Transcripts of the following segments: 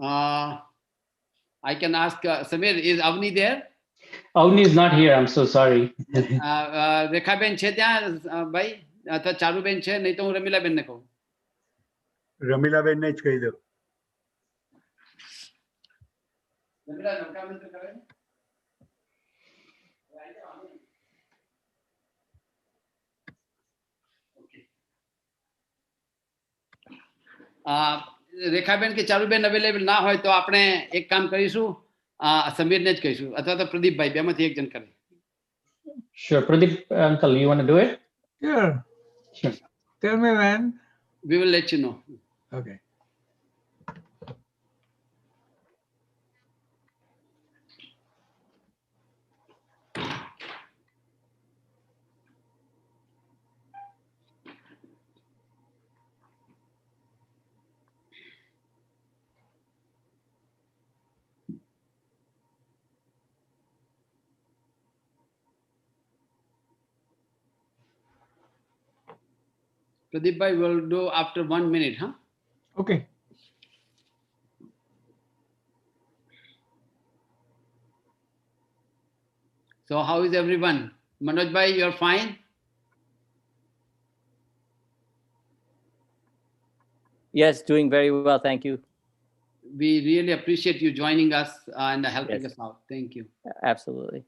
Uh, I can ask Samir, is Avni there? Avni is not here. I'm so sorry. Rekhaben છે ત્યાં ભાઈ અથવા ચારુબેન છે, નહીં તો હું રમીલાબેન ને કહું. રમીલાબેન ને જ કહી દો. રમીલા નૌકા મંત્ર કરે. રેખાબેન કે ચારુબેન અવેલેબલ ના હોય તો આપણે એક કામ કરીશું, સમીરને જ કહીશું અથવા તો પ્રદીપભાઈ, બેમાંથી એક જણ કરે. Sure, Pradeep uncle, you want to do it? Sure. Sure. Tell me when. We will let you know. Okay. Pradeep bhai will do after 1 minute, huh? Okay. So how is everyone? Manoj bhai, you're fine? Yes, doing very well, thank you. We really appreciate you joining us and helping us out. Thank you. Absolutely.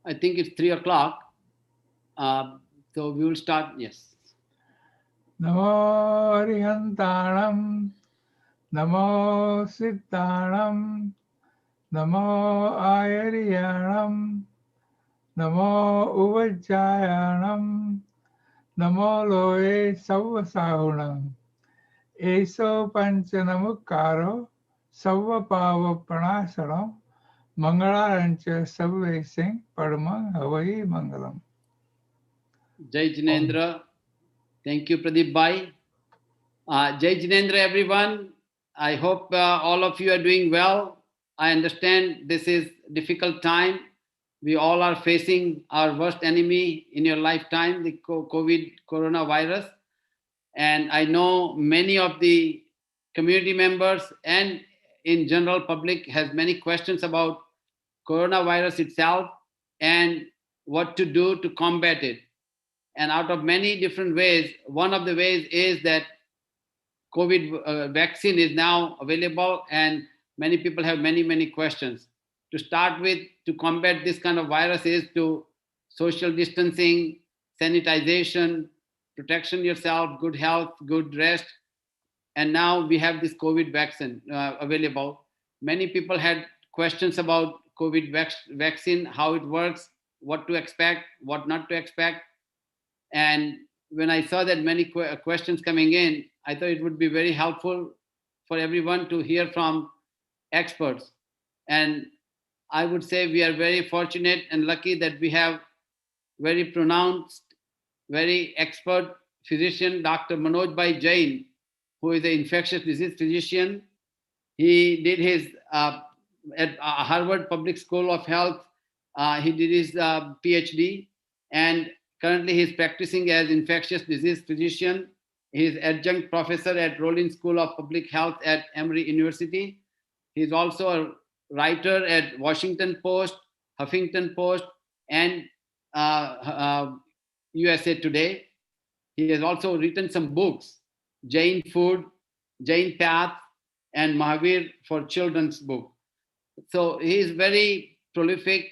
I think it's 3 o'clock. So we will start. Yes. Namo Arihantanam, Namo Sittanam, Namo Ayariyanam, Namo Uvajjayanam, Namo Loe Savvasahunam, Eso Panchanamukaro, Savvapava Pranasaram, Mangalarancha Savve Singh, Padma Havai Mangalam. Jai Jinendra. Thank you, Pradeep bhai. Jai Jinendra, everyone. I hope all of you are doing well. I understand this is a difficult time. We all are facing our worst enemy in your lifetime, the COVID coronavirus. And I know many of the community members and in general public has many questions about coronavirus itself and what to do to combat it. And out of many different ways, one of the ways is that COVID vaccine is now available and many people have many questions. To start with, to combat this kind of virus is to social distancing, sanitization, protection yourself, good health, good rest. And now we have this COVID vaccine available. Many people had questions about COVID vaccine, how it works, what to expect, what not to expect. And when I saw that many questions coming in, I thought it would be very helpful for everyone to hear from experts. And I would say we are very fortunate and lucky that we have very pronounced, very expert physician, Dr. Manoj Bhai Jain, who is an infectious disease physician. He did his, at Harvard Public School of Health, he did his PhD, and currently he's practicing as infectious disease physician. He's adjunct professor at Rollins School of Public Health at Emory University. He's also a writer at Washington Post, Huffington Post, and USA Today. He has also written some books, Jain Food, Jain Path, and Mahavir for Children's book. So he is very prolific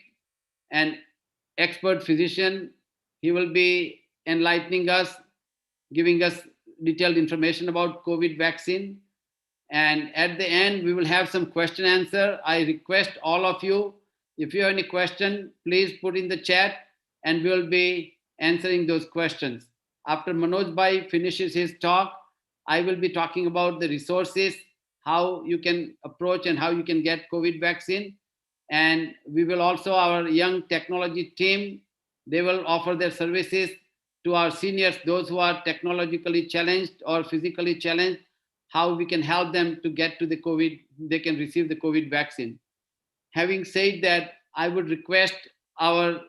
and expert physician. He will be enlightening us, giving us detailed information about COVID vaccine. And at the end, we will have some question answer. I request all of you, if you have any question, please put in the chat and we will be answering those questions. After Manoj Bhai finishes his talk, I will be talking about the resources, how you can approach and how you can get COVID vaccine. And we will also, our young technology team, they will offer their services to our seniors, those who are technologically challenged or physically challenged, how we can help them to get to the COVID, they can receive the COVID vaccine. Having said that, I would request our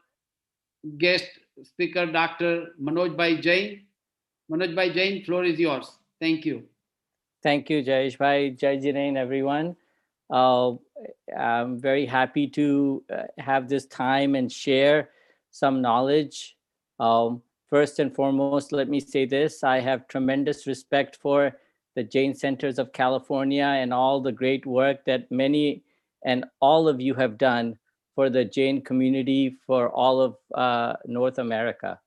guest speaker, Dr. Manoj Bhai Jain. Manoj Bhai Jain, floor is yours. Thank you. Thank you, Jayesh Bhai, Jai Jinain, everyone. Uh, I'm very happy to have this time and share some knowledge. First and foremost, let me say this. I have tremendous respect for the Jain Centers of California and all the great work that many and all of you have done for the Jain community for all of North America.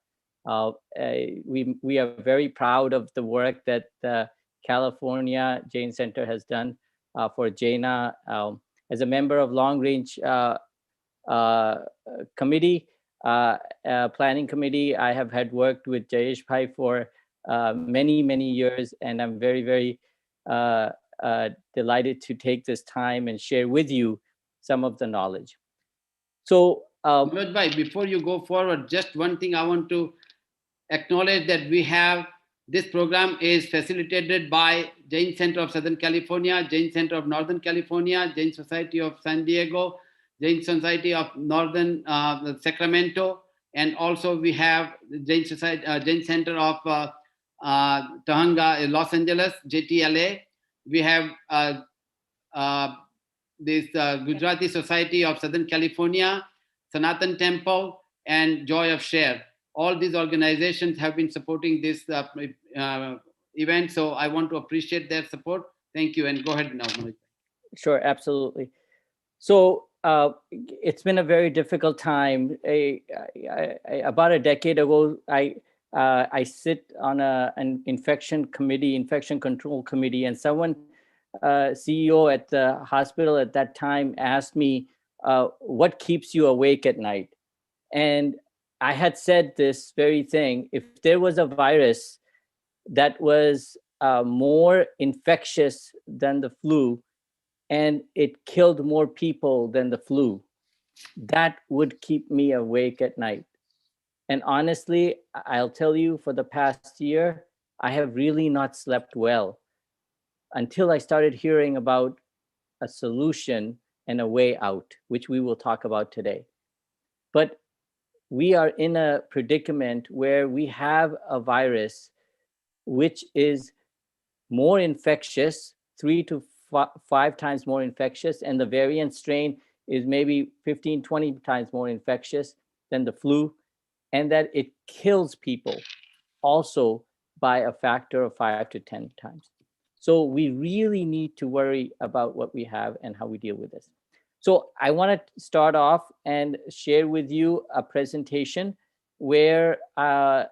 We are very proud of the work that the California Jain Center has done for Jaina. As a member of Long Range Committee, Planning Committee, I have had worked with Jayesh Bhai for many, many years, and I'm very, very delighted to take this time and share with you some of the knowledge. So, Manoj Bhai, before you go forward, just one thing I want to acknowledge, that we have, this program is facilitated by Jain Center of Southern California, Jain Center of Northern California, Jain Society of San Diego, Jain Society of Northern Sacramento, and also we have Jain Society, Jain Center of Tahanga, Los Angeles, JTLA. We have this Gujarati Society of Southern California, Sanatan Temple, and Joy of Share. All these organizations have been supporting this event, so I want to appreciate their support. Thank you, and go ahead now, Manoj. Sure, absolutely. So it's been a very difficult time. About a decade ago, I sit on an infection control committee, and someone, CEO at the hospital at that time, asked me, what keeps you awake at night? And I had said this very thing: if there was a virus that was more infectious than the flu, and it killed more people than the flu, that would keep me awake at night. And honestly, I'll tell you, for the past year, I have really not slept well until I started hearing about a solution and a way out, which we will talk about today. But we are in a predicament where we have a virus which is more infectious, 3 to 5 times more infectious, and the variant strain is maybe 15, 20 times more infectious than the flu, and that it kills people also by a factor of 5 to 10 times. So we really need to worry about what we have and how we deal with this. So I want to start off and share with you a presentation where I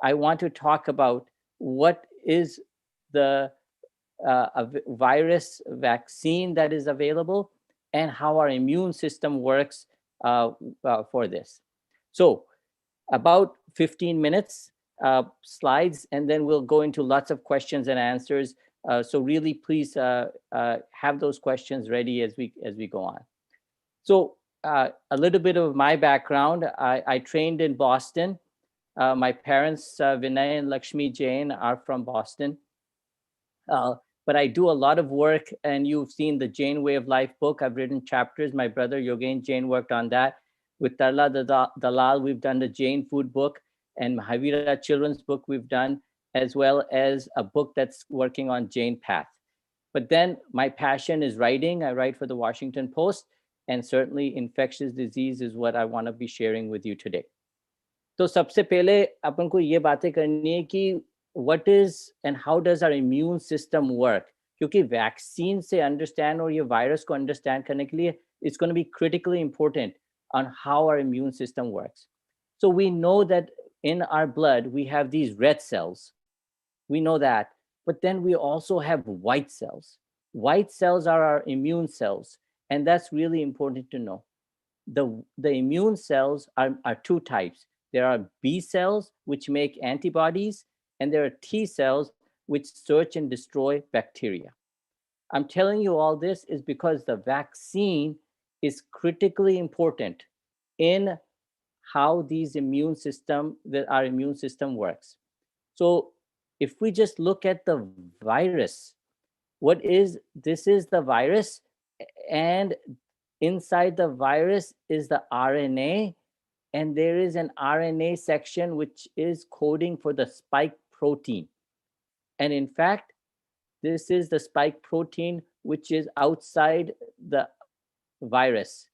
want to talk about what is the virus vaccine that is available and how our immune system works for this. So about 15 minutes slides, and then we'll go into lots of questions and answers. So really, please have those questions ready as we go on. So a little bit of my background: I trained in Boston. My parents, Vinay and Lakshmi Jain, are from Boston. But I do a lot of work, and you've seen the Jain Way of Life book. I've written chapters. My brother Yogen Jain worked on that. With Tarla Dalal, we've done the Jain food book, and Mahavira children's book we've done, as well as a book that's working on Jain Path. But then my passion is writing. I write for the Washington Post, and certainly infectious disease is what I want to be sharing with you today. तो सबसे पहले अपन को ये बातें करनी है कि what is and how does our immune system work? क्योंकि vaccine से understand और ये virus को understand करने के लिए it's going to be critically important on how our immune system works. So we know that in our blood we have these red cells. We know that, but then we also have white cells. White cells are our immune cells, and that's really important to know. The immune cells are two types. There are B cells, which make antibodies, and there are T cells, which search and destroy bacteria. I'm telling you all this is because the vaccine is critically important in how these immune system, that our immune system works. So if we just look at the virus, this is the virus, and inside the virus is the RNA, and there is an RNA section which is coding for the spike protein. And in fact, this is the spike protein which is outside the virus.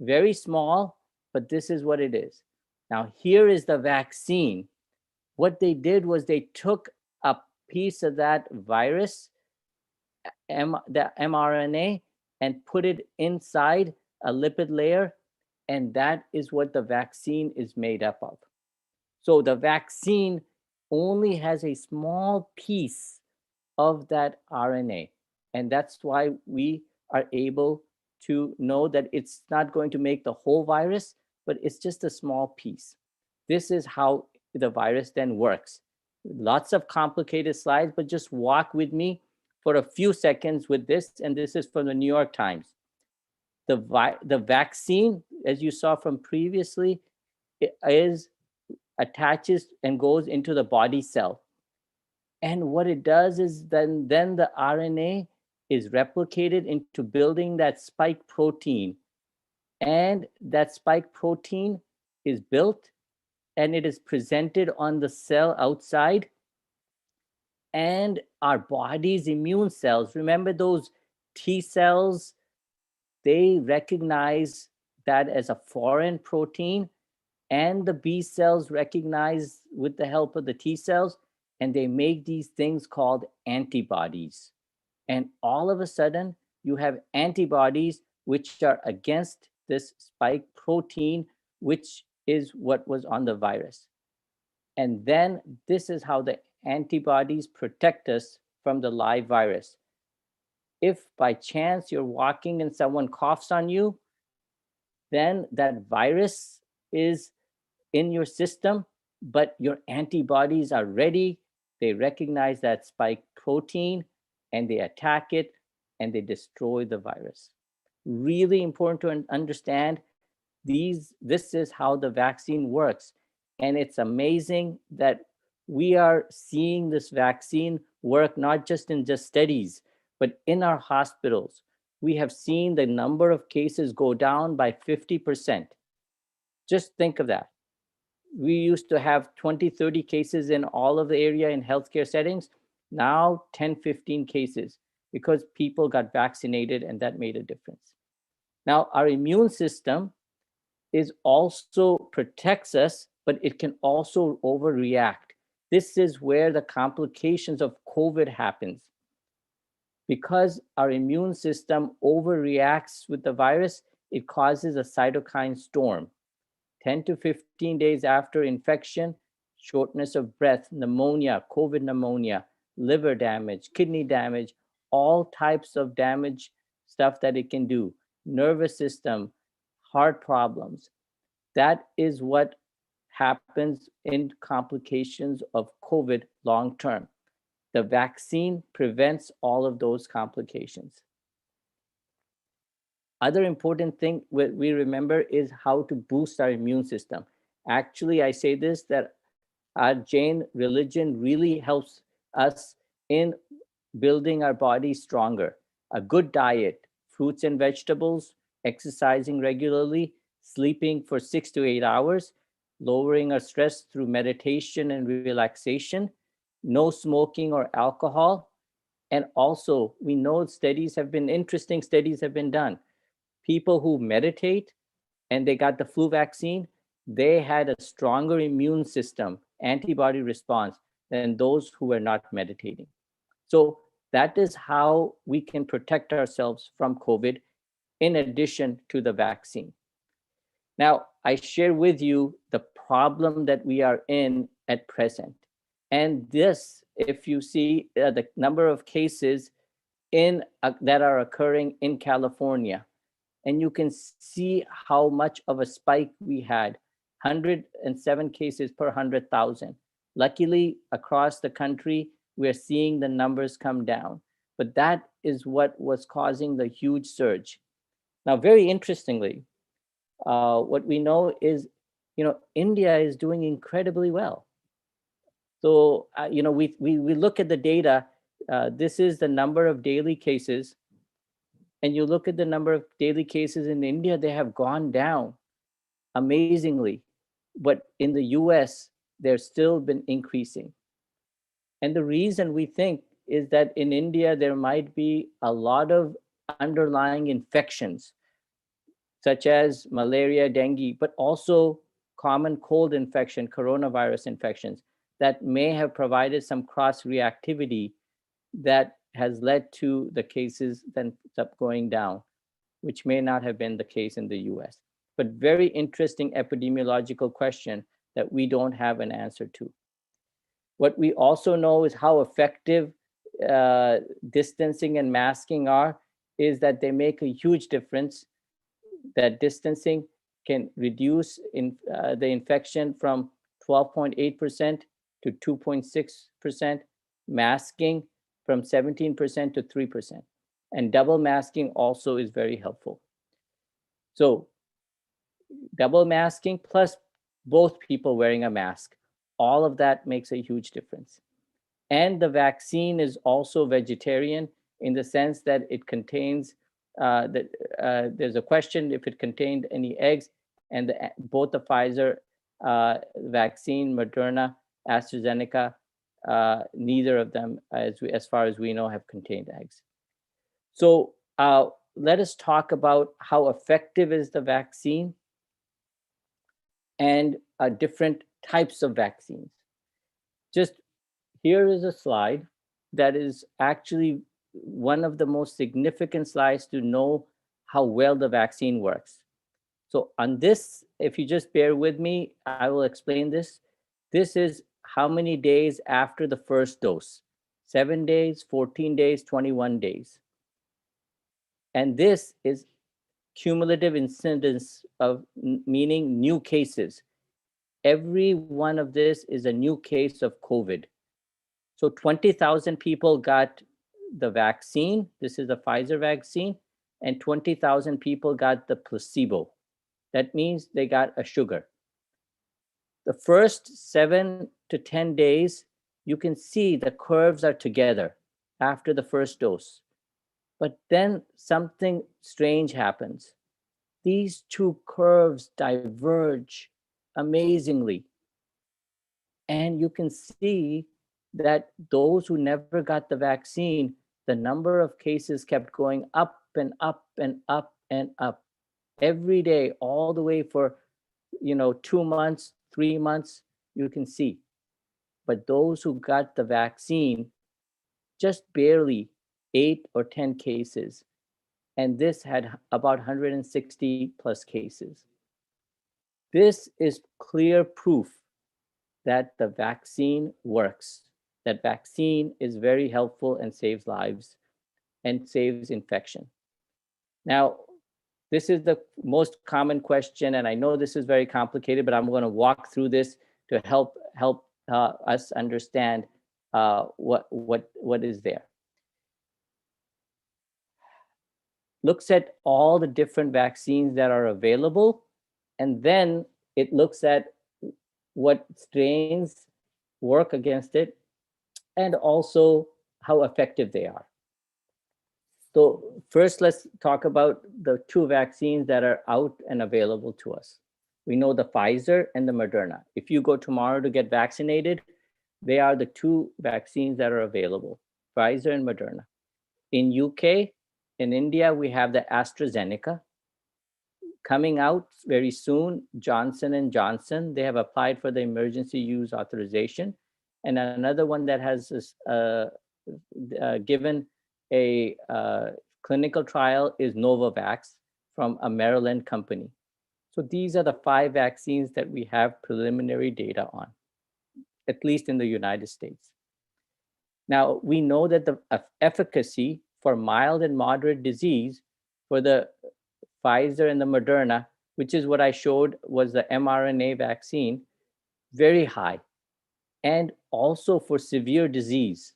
Very small, but this is what it is. Now, here is the vaccine. What they did was they took a piece of that virus, the mRNA, and put it inside a lipid layer, and that is what the vaccine is made up of. So the vaccine only has a small piece of that RNA, and that's why we are able to know that it's not going to make the whole virus, but it's just a small piece. This is how the virus then works. Lots of complicated slides, but just walk with me for a few seconds with this, and this is from the New York Times. The vaccine, as you saw from previously, attaches and goes into the body cell. And what it does is then the RNA is replicated into building that spike protein. And that spike protein is built and it is presented on the cell outside. And our body's immune cells, remember those T cells, they recognize that as a foreign protein, and the B cells recognize with the help of the T cells, and they make these things called antibodies. And all of a sudden, you have antibodies which are against this spike protein, which is what was on the virus. And then this is how the antibodies protect us from the live virus. If by chance you're walking and someone coughs on you, then that virus is in your system, but your antibodies are ready. They recognize that spike protein and they attack it and they destroy the virus. Really important to understand this is how the vaccine works. And it's amazing that we are seeing this vaccine work not just in just studies, but in our hospitals. We have seen the number of cases go down by 50%. Just think of that. We used to have 20, 30 cases in all of the area in healthcare settings. Now 10, 15 cases because people got vaccinated, and that made a difference. Now our immune system is also protects us, but it can also overreact. This is where the complications of COVID happens. Because our immune system overreacts with the virus, it causes a cytokine storm. 10 to 15 days after infection, shortness of breath, pneumonia, COVID pneumonia, liver damage, kidney damage, all types of damage stuff that it can do, nervous system, heart problems. That is what happens in complications of COVID long term. The vaccine prevents all of those complications. Other important thing we remember is how to boost our immune system. Actually, I say this, that our Jain religion really helps us in building our body stronger. A good diet, fruits and vegetables, exercising regularly, sleeping for 6 to 8 hours, lowering our stress through meditation and relaxation, no smoking or alcohol. And also, we know interesting studies have been done. People who meditate and they got the flu vaccine, they had a stronger immune system, antibody response than those who were not meditating. So that is how we can protect ourselves from COVID in addition to the vaccine. Now, I share with you the problem that we are in at present. And this, if you see the number of cases that are occurring in California, and you can see how much of a spike we had, 107 cases per 100,000. Luckily, across the country, we're seeing the numbers come down. But that is what was causing the huge surge. Now, very interestingly, what we know is, India is doing incredibly well. So, we look at the data. This is the number of daily cases. And you look at the number of daily cases in India, they have gone down amazingly. But in the US, they're still been increasing. And the reason we think is that in India, there might be a lot of underlying infections, such as malaria, dengue, but also common cold infection, coronavirus infections, that may have provided some cross-reactivity that has led to the cases then going down, which may not have been the case in the US. But very interesting epidemiological question that we don't have an answer to. What we also know is how effective distancing and masking are, is that they make a huge difference, that distancing can reduce the infection from 12.8% to 2.6%, masking from 17% to 3%. And double masking also is very helpful. So double masking plus both people wearing a mask, all of that makes a huge difference. And the vaccine is also vegetarian in the sense that it contains, there's a question if it contained any eggs, and both the Pfizer vaccine, Moderna, AstraZeneca, neither of them, as far as we know, have contained eggs. So let us talk about how effective is the vaccine and different types of vaccines. Just here is a slide that is actually one of the most significant slides to know how well the vaccine works. So on this, if you just bear with me, I will explain this. This is how many days after the first dose: 7 days, 14 days, 21 days. And this is cumulative incidence of, meaning new cases. Every one of this is a new case of COVID. So 20,000 people got the vaccine. This is the Pfizer vaccine, and 20,000 people got the placebo. That means they got a sugar. The first 7 to 10 days, you can see the curves are together after the first dose. But then something strange happens. These two curves diverge amazingly. And you can see that those who never got the vaccine, the number of cases kept going up and up and up and up every day, all the way for 2 months, 3 months, you can see. But those who got the vaccine, just barely 8 or 10 cases. And this had about 160 plus cases. This is clear proof that the vaccine works, that vaccine is very helpful and saves lives and saves infection. Now, this is the most common question, and I know this is very complicated, but I'm going to walk through this to help us understand what is there. Looks at all the different vaccines that are available, and then it looks at what strains work against it, and also how effective they are. So first, let's talk about the two vaccines that are out and available to us. We know the Pfizer and the Moderna. If you go tomorrow to get vaccinated, they are the two vaccines that are available, Pfizer and Moderna. In UK, in India, we have the AstraZeneca. Coming out very soon, Johnson & Johnson, they have applied for the emergency use authorization. And another one that has given a clinical trial is Novavax from a Maryland company. So these are the 5 vaccines that we have preliminary data on, at least in the United States. Now, we know that the efficacy for mild and moderate disease for the Pfizer and the Moderna, which is what I showed was the mRNA vaccine, very high. And also for severe disease,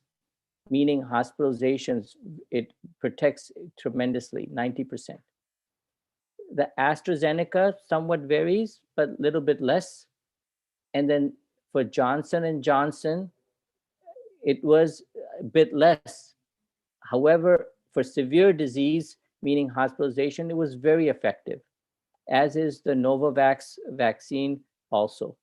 meaning hospitalizations, it protects tremendously, 90%. The AstraZeneca somewhat varies, but a little bit less. And then for Johnson and Johnson, it was a bit less. However, for severe disease, meaning hospitalization, it was very effective, as is the Novavax vaccine also.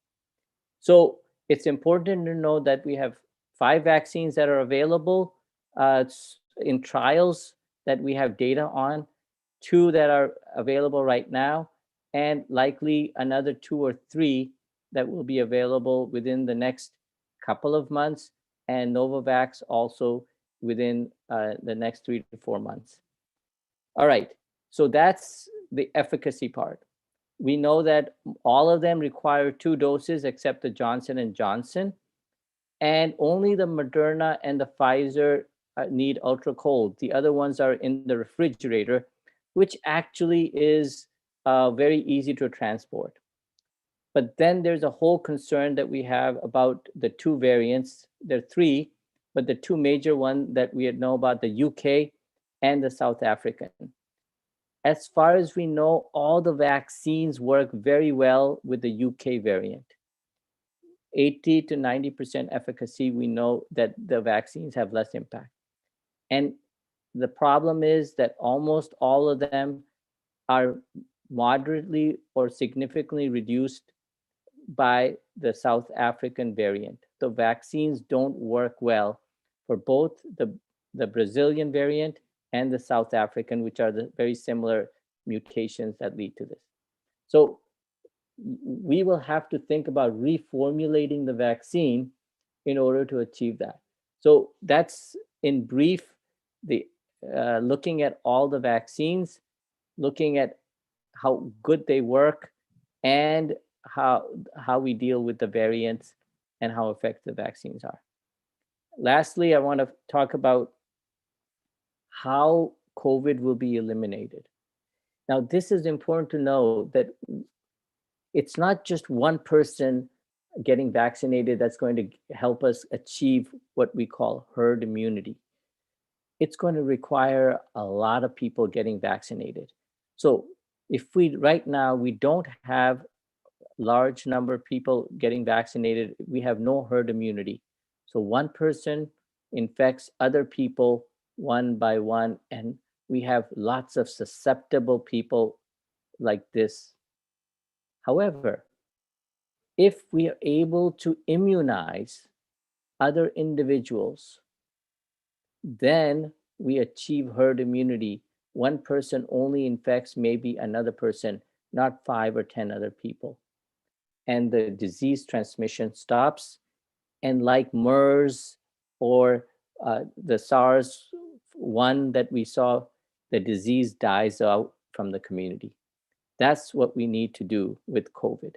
So it's important to know that we have 5 vaccines that are available in trials that we have data on, 2 that are available right now, and likely another 2 or 3 that will be available within the next couple of months, and Novavax also within the next 3 to 4 months. All right, so that's the efficacy part. We know that all of them require 2 doses except the Johnson and Johnson, and only the Moderna and the Pfizer need ultra cold. The other ones are in the refrigerator, which actually is very easy to transport. But then there's a whole concern that we have about the 2 variants. There are 3, but the 2 major ones that we know about, the UK and the South African. As far as we know, all the vaccines work very well with the UK variant. 80 to 90% efficacy, we know that the vaccines have less impact. And the problem is that almost all of them are moderately or significantly reduced by the South African variant. The vaccines don't work well for both the Brazilian variant and the South African, which are the very similar mutations that lead to this. So we will have to think about reformulating the vaccine in order to achieve that. So that's in brief, the looking at all the vaccines, looking at how good they work, and how we deal with the variants and how effective vaccines are. Lastly, I want to talk about how COVID will be eliminated. Now, this is important to know that it's not just one person getting vaccinated that's going to help us achieve what we call herd immunity. It's going to require a lot of people getting vaccinated. So if right now we don't have large number of people getting vaccinated, we have no herd immunity. So one person infects other people one by one, and we have lots of susceptible people like this. However, if we are able to immunize other individuals, then we achieve herd immunity. One person only infects maybe another person, not 5 or 10 other people. And the disease transmission stops. And like MERS or the SARS-1 that we saw, the disease dies out from the community. That's what we need to do with COVID.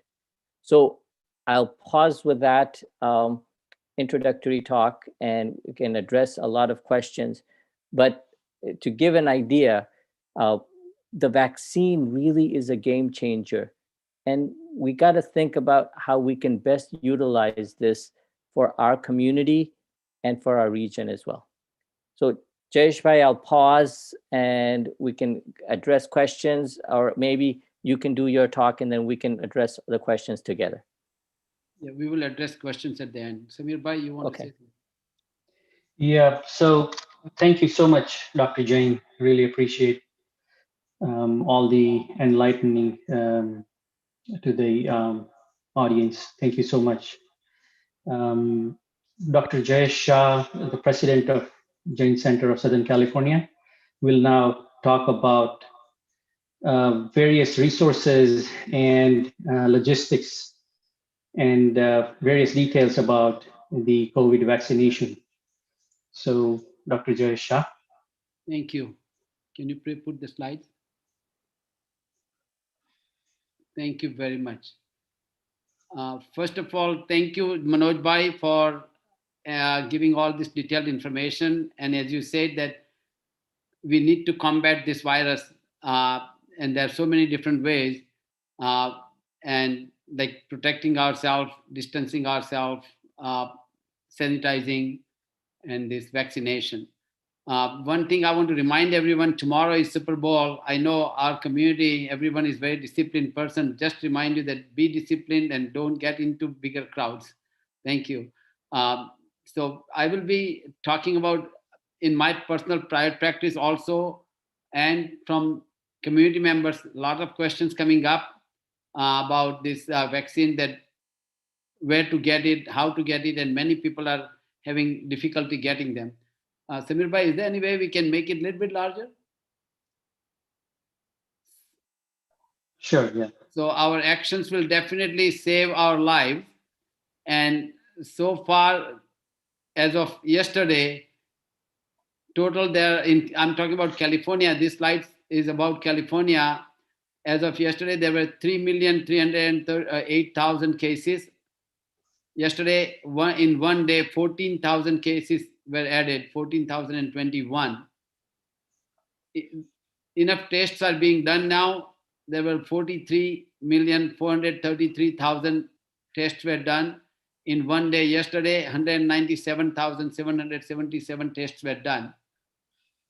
So I'll pause with that introductory talk, and we can address a lot of questions. But to give an idea, the vaccine really is a game changer. And we got to think about how we can best utilize this for our community and for our region as well. So Jayesh bhai, I'll pause and we can address questions, or maybe you can do your talk and then we can address the questions together. Yeah, we will address questions at the end. Samir bhai, you want to say something? Yeah, so thank you so much, Dr. Jain. Really appreciate all the enlightening to the audience. Thank you so much. Dr. Jayesh Shah, the president of Jain Center of Southern California, will now talk about various resources and logistics and various details about the COVID vaccination. So, Dr. Jayesh Shah. Thank you. Can you put the slides? Thank you very much. First of all, thank you, Manoj bhai, for giving all this detailed information. And as you said, that we need to combat this virus, and there are so many different ways, and like protecting ourselves, distancing ourselves, sanitizing, and this vaccination. One thing I want to remind everyone, tomorrow is Super Bowl. I know our community, everyone is very disciplined person. Just remind you that be disciplined and don't get into bigger crowds. Thank you. So I will be talking about in my personal private practice also, and from community members, a lot of questions coming up about this vaccine, that where to get it, how to get it, and many people are having difficulty getting them. Samir bhai, is there any way we can make it a little bit larger? Sure, yeah. So our actions will definitely save our lives. And so far, as of yesterday, total there in, I'm talking about California. This slide is about California. As of yesterday, there were 3,308,000 cases. Yesterday, in one day, 14,000 cases were added, 14,021. Enough tests are being done now. There were 43,433,000 tests were done in one day. Yesterday, 197,777 tests were done.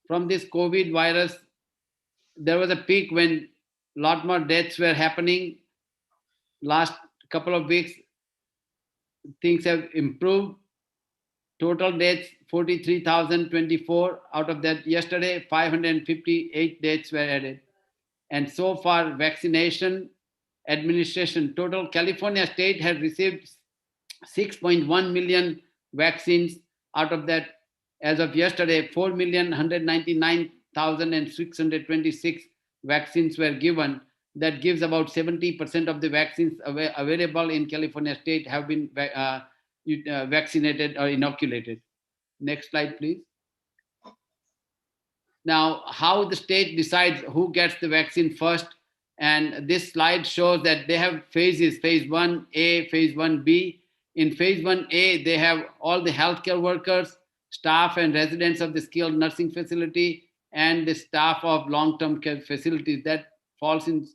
From this COVID virus, there was a peak when a lot more deaths were happening. Last couple of weeks, things have improved. Total deaths 43,024. Out of that, yesterday 558 deaths were added. And so far, vaccination administration, total California state has received 6.1 million vaccines. Out of that, as of yesterday, 4,199,626 vaccines were given. That gives about 70% of the vaccines available in California state have been vaccinated or inoculated. Next slide, please. Now, how the state decides who gets the vaccine first. And this slide shows that they have phases, phase 1A, phase 1B. In phase 1A, they have all the healthcare workers, staff and residents of the skilled nursing facility, and the staff of long-term care facilities. That falls in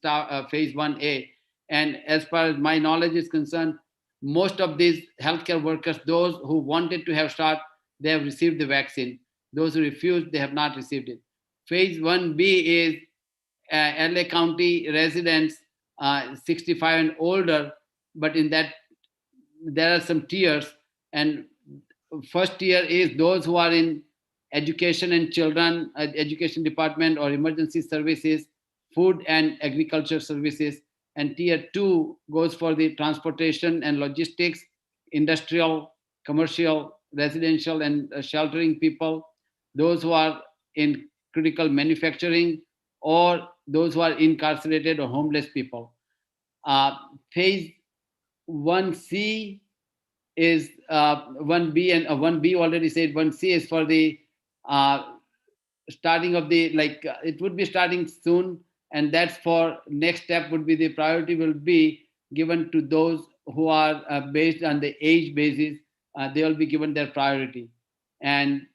phase 1A. And as far as my knowledge is concerned, most of these healthcare workers, those who wanted to have shot, they have received the vaccine. Those who refused, they have not received it. Phase 1B is LA County residents 65 and older, but in that there are some tiers. And first tier is those who are in education and children, education department or emergency services, food and agriculture services. And tier 2 goes for the transportation and logistics, industrial, commercial, residential, and sheltering people, those who are in critical manufacturing, or those who are incarcerated or homeless people. Phase 1C is 1B, and 1B already said. 1C is for the starting of the, it would be starting soon, and that's for next step would be the priority will be given to those who are based on the age basis. They will be given their priority. And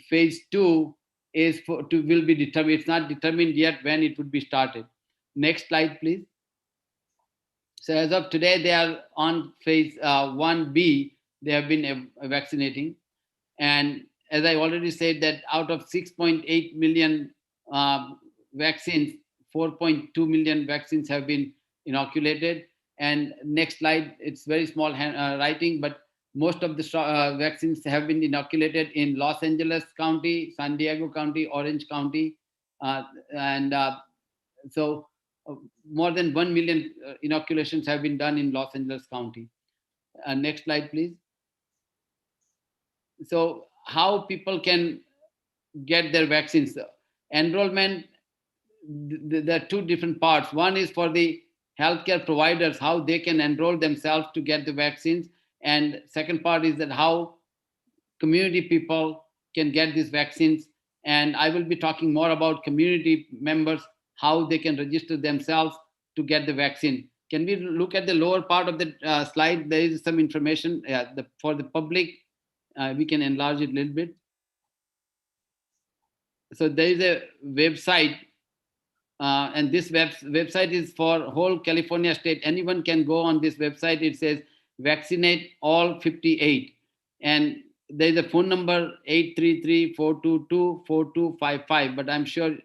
phase 2 is will be determined. It's not determined yet when it would be started. Next slide, please. So as of today, they are on phase 1B. They have been vaccinating. And as I already said, that out of 6.8 million vaccines, 4.2 million vaccines have been inoculated. And next slide, it's very small writing, but most of the vaccines have been inoculated in Los Angeles County, San Diego County, Orange County. So more than 1 million inoculations have been done in Los Angeles County. Next slide, please. So how people can get their vaccines? Enrollment, there are two different parts. One is for the healthcare providers, how they can enroll themselves to get the vaccines. And second part is that how community people can get these vaccines. And I will be talking more about community members, how they can register themselves to get the vaccine. Can we look at the lower part of the slide? There is some information for the public. We can enlarge it a little bit. So there is a website, and this website is for whole California state. Anyone can go on this website. It says vaccinate all 58. And there's a phone number 833-422-4255, but I'm sure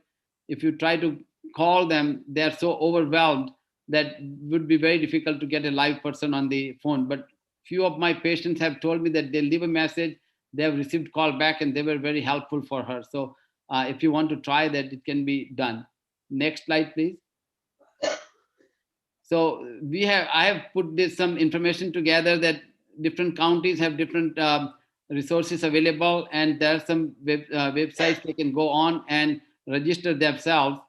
if you try to call them, they're so overwhelmed that would be very difficult to get a live person on the phone. But few of my patients have told me that they leave a message, they have received call back, and they were very helpful for her. So if you want to try that, it can be done. Next slide, please. So I have put this some information together that different counties have different resources available, and there are some websites they can go on and register themselves.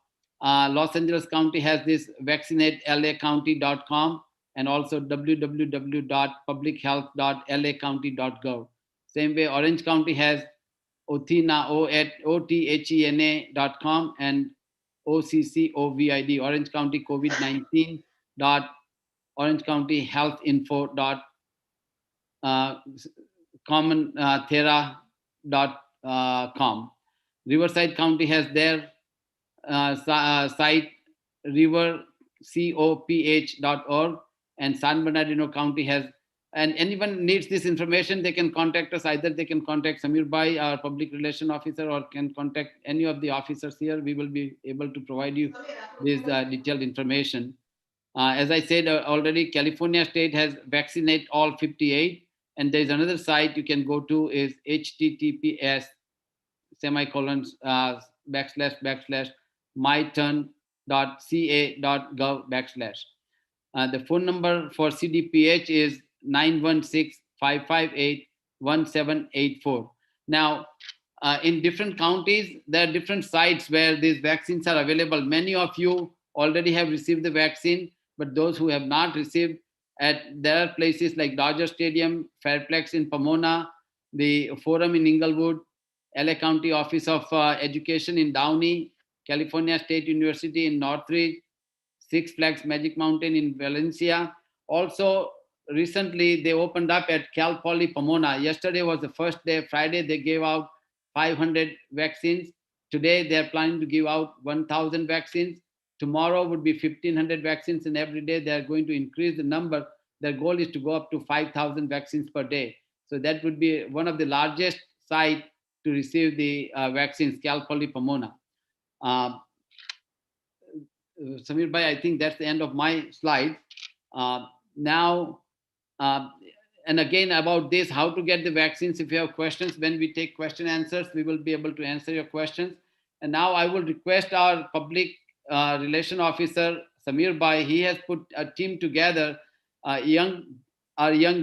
Los Angeles County has this vaccinatelacounty.com and also www.publichealth.lacounty.gov. Same way, Orange County has othena.com and OCCOVID, Orange County COVID-19 Orange County Health Info commonthera.com. Riverside County has their site rivercoph.org, and San Bernardino County has, and anyone needs this information, they can contact us. Either they can contact Samir Bhai, our public relation officer, or can contact any of the officers here. We will be able to provide you this detailed information. As I said already, California state has vaccinate all 58, and there's another site you can go to is https myturn.ca.gov/. The phone number for CDPH is 916-558-1784. Now, in different counties, there are different sites where these vaccines are available. Many of you already have received the vaccine, but those who have not received, there are places like Dodger Stadium, Fairplex in Pomona, the Forum in Inglewood, LA County Office of Education in Downey, California State University in Northridge, Six Flags Magic Mountain in Valencia. Also, recently they opened up at Cal Poly Pomona. Yesterday was the first day. Friday they gave out 500 vaccines. Today they are planning to give out 1,000 vaccines. Tomorrow would be 1,500 vaccines, and every day they are going to increase the number. Their goal is to go up to 5,000 vaccines per day. So that would be one of the largest sites to receive the vaccines, Cal Poly Pomona. Samir Bhai, I think that's the end of my slide. Now, and again about this, how to get the vaccines. If you have questions, when we take question answers, we will be able to answer your questions. And now I will request our public relation officer, Samir Bhai. He has put a team together, our young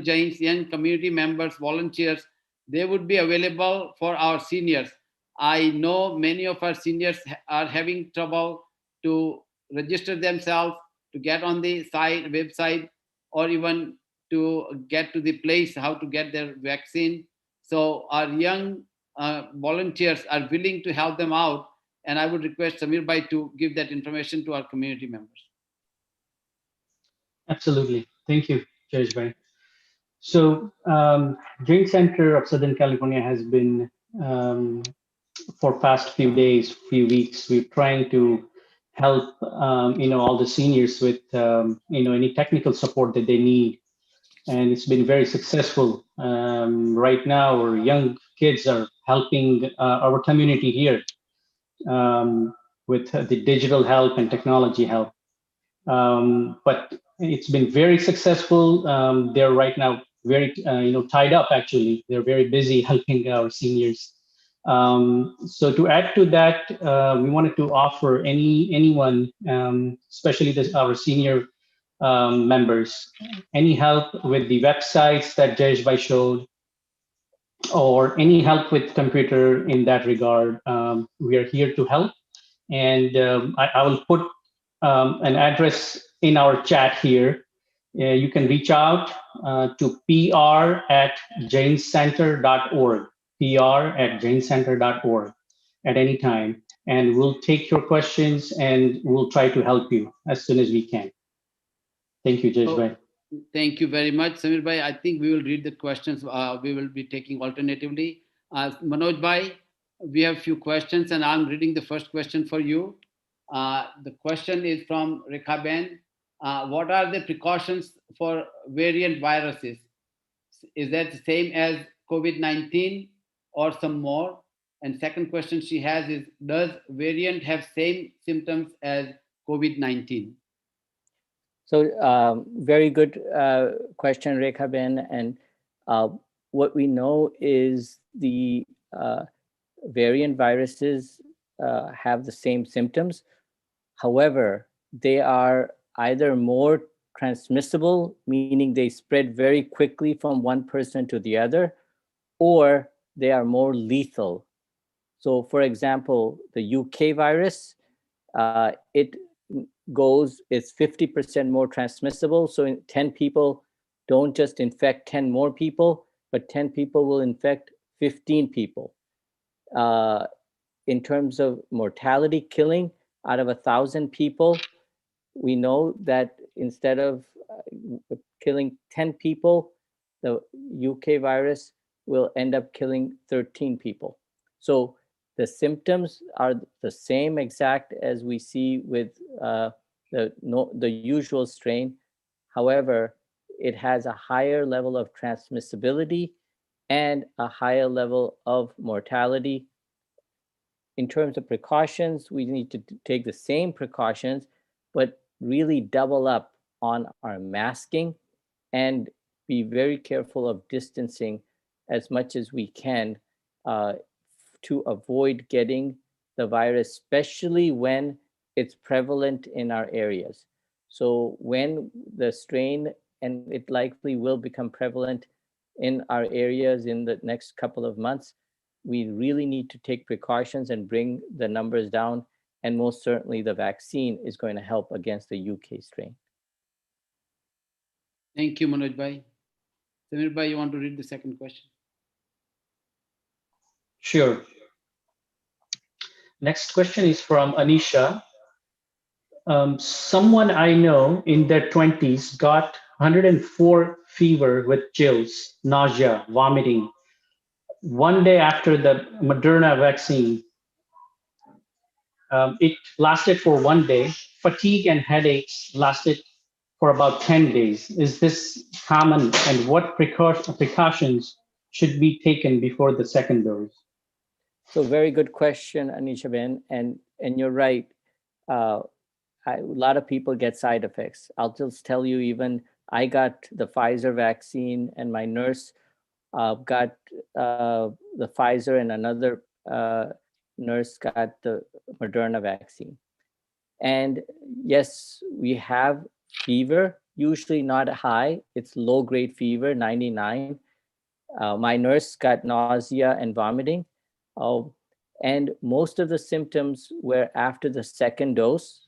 Jains, young community members, volunteers. They would be available for our seniors. I know many of our seniors are having trouble to register themselves, to get on the website, or even to get to the place how to get their vaccine. So our young volunteers are willing to help them out, and I would request Samir Bhai to give that information to our community members. Absolutely. Thank you, Jayesh Bhai. So, Jain Center of Southern California has been, for past few days, few weeks, we're trying to help, all the seniors with, any technical support that they need. And it's been very successful. Right now, our young kids are helping our community here with the digital help and technology help. But it's been very successful. They're right now very, tied up. Actually, they're very busy helping our seniors. So to add to that, we wanted to offer anyone, especially our senior members, any help with the websites that Jayesh Bhai showed, or any help with computer in that regard. We are here to help, and I will put an address in our chat here. You can reach out to pr@jaincenter.org, pr@jaincenter.org at any time, and we'll take your questions and we'll try to help you as soon as we can. Thank you, Jayesh Bhai. Thank you very much, Samir Bhai. I think we will read the questions. We will be taking alternatively. Manoj Bhai, we have a few questions, and I'm reading the first question for you. The question is from Rekha Ben. What are the precautions for variant viruses? Is that the same as COVID-19 or some more? And second question she has is, does variant have same symptoms as COVID-19? So very good question, Rekha Ben. And what we know is the variant viruses have the same symptoms. However, they are either more transmissible, meaning they spread very quickly from one person to the other, or they are more lethal. So for example, the UK virus, it's 50% more transmissible. So in 10 people don't just infect 10 more people, but 10 people will infect 15 people. In terms of mortality, killing, out of 1,000 people, we know that instead of killing 10 people, the UK virus will end up killing 13 people. So the symptoms are the same exact as we see with the usual strain. However, it has a higher level of transmissibility and a higher level of mortality. In terms of precautions, we need to take the same precautions, but really double up on our masking and be very careful of distancing as much as we can to avoid getting the virus, especially when it's prevalent in our areas. So when the strain, and it likely will become prevalent in our areas in the next couple of months, we really need to take precautions and bring the numbers down. And most certainly the vaccine is going to help against the UK strain. Thank you, Manoj Bhai. Samir Bhai, you want to read the second question? Sure. Next question is from Anisha. Someone I know in their 20s got 104 fever with chills, nausea, vomiting. One day after the Moderna vaccine, it lasted for 1 day. Fatigue and headaches lasted for about 10 days. Is this common, and what precautions should be taken before the second dose? So very good question, Anisha Ben, and you're right. A lot of people get side effects. I'll just tell you, even I got the Pfizer vaccine, and my nurse got the Pfizer, and another nurse got the Moderna vaccine. And yes, we have fever, usually not high. It's low-grade fever, 99. My nurse got nausea and vomiting. And most of the symptoms were after the second dose.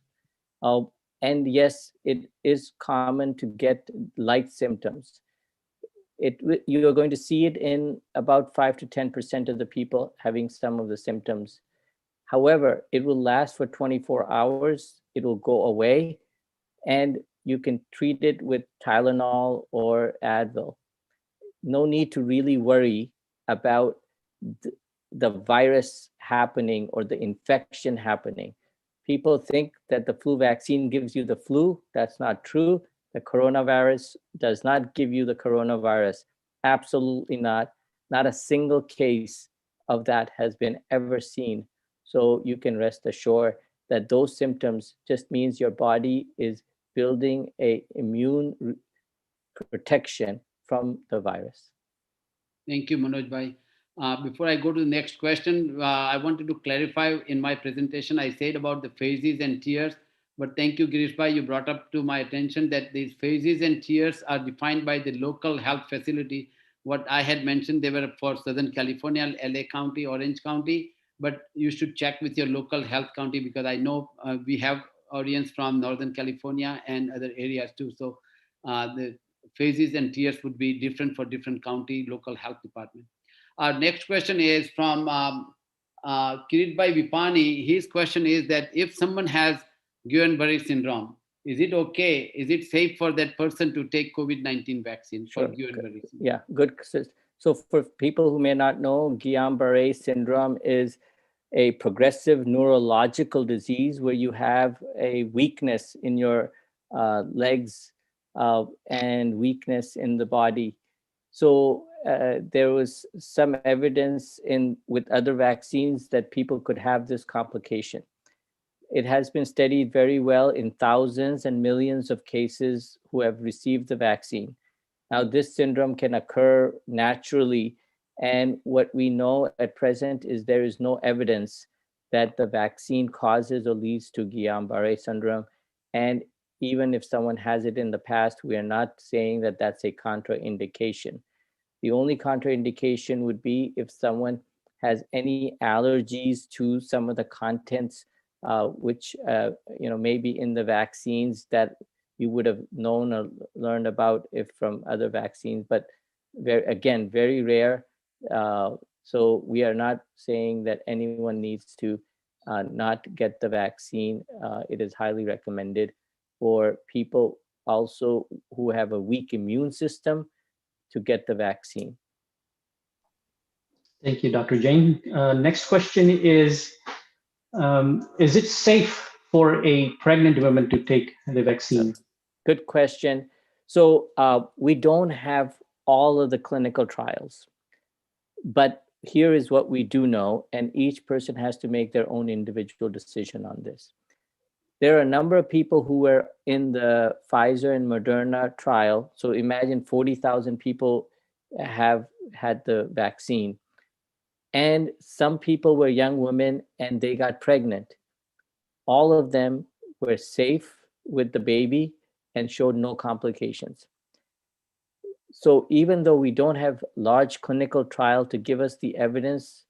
And yes, it is common to get light symptoms. You are going to see it in about 5 to 10% of the people having some of the symptoms. However, it will last for 24 hours. It will go away, and you can treat it with Tylenol or Advil. No need to really worry about the virus happening or the infection happening. People think that the flu vaccine gives you the flu. That's not true. The coronavirus does not give you the coronavirus. Absolutely not. Not a single case of that has been ever seen. So you can rest assured that those symptoms just means your body is building an immune protection from the virus. Thank you, Manoj Bhai. Before I go to the next question, I wanted to clarify in my presentation, I said about the phases and tiers, but thank you, Girish Bhai, you brought up to my attention that these phases and tiers are defined by the local health facility. What I had mentioned, they were for Southern California, LA County, Orange County, but you should check with your local health county, because I know we have audience from Northern California and other areas too. So the phases and tiers would be different for different county local health department. Our next question is from Kirit Bhai Vipani. His question is that if someone has Guillain-Barré syndrome, is it okay? Is it safe for that person to take COVID-19 vaccine for Guillain-Barré syndrome? Yeah, good. So for people who may not know, Guillain-Barré syndrome is a progressive neurological disease where you have a weakness in your legs and weakness in the body. So there was some evidence with other vaccines that people could have this complication. It has been studied very well in thousands and millions of cases who have received the vaccine. Now, this syndrome can occur naturally, and what we know at present is there is no evidence that the vaccine causes or leads to Guillain-Barré syndrome. And even if someone has it in the past, we are not saying that that's a contraindication. The only contraindication would be if someone has any allergies to some of the contents, which maybe in the vaccines that you would have known or learned about if from other vaccines, but very rare. So we are not saying that anyone needs to not get the vaccine. It is highly recommended for people also who have a weak immune system to get the vaccine. Thank you, Dr. Jain. Next question is it safe for a pregnant woman to take the vaccine? Good question. So we don't have all of the clinical trials, but here is what we do know, and each person has to make their own individual decision on this. There are a number of people who were in the Pfizer and Moderna trial. So imagine 40,000 people have had the vaccine. And some people were young women and they got pregnant. All of them were safe with the baby and showed no complications. So even though we don't have large clinical trial to give us the evidence,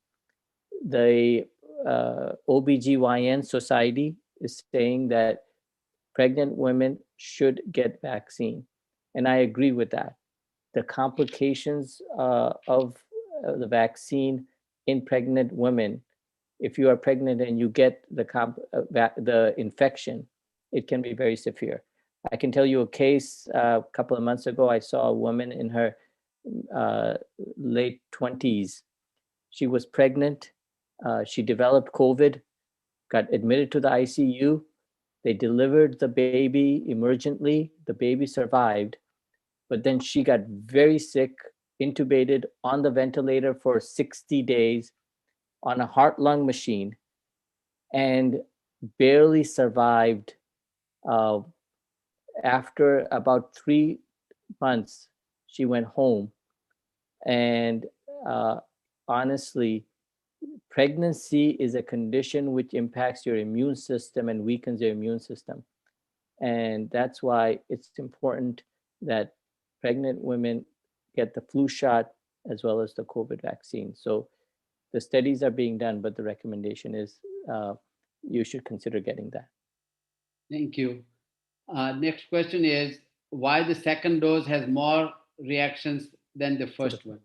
the OBGYN Society is saying that pregnant women should get vaccine. And I agree with that. The complications of the vaccine in pregnant women, if you are pregnant and you get the infection, it can be very severe. I can tell you a case a couple of months ago. I saw a woman in her late 20s. She was pregnant. She developed COVID, got admitted to the ICU. They delivered the baby emergently. The baby survived, but then she got very sick, intubated on the ventilator for 60 days on a heart-lung machine, and barely survived. After about 3 months, she went home. And honestly, pregnancy is a condition which impacts your immune system and weakens your immune system. And that's why it's important that pregnant women get the flu shot as well as the COVID vaccine. So the studies are being done, but the recommendation is you should consider getting that. Thank you. Next question is, why the second dose has more reactions than the first one?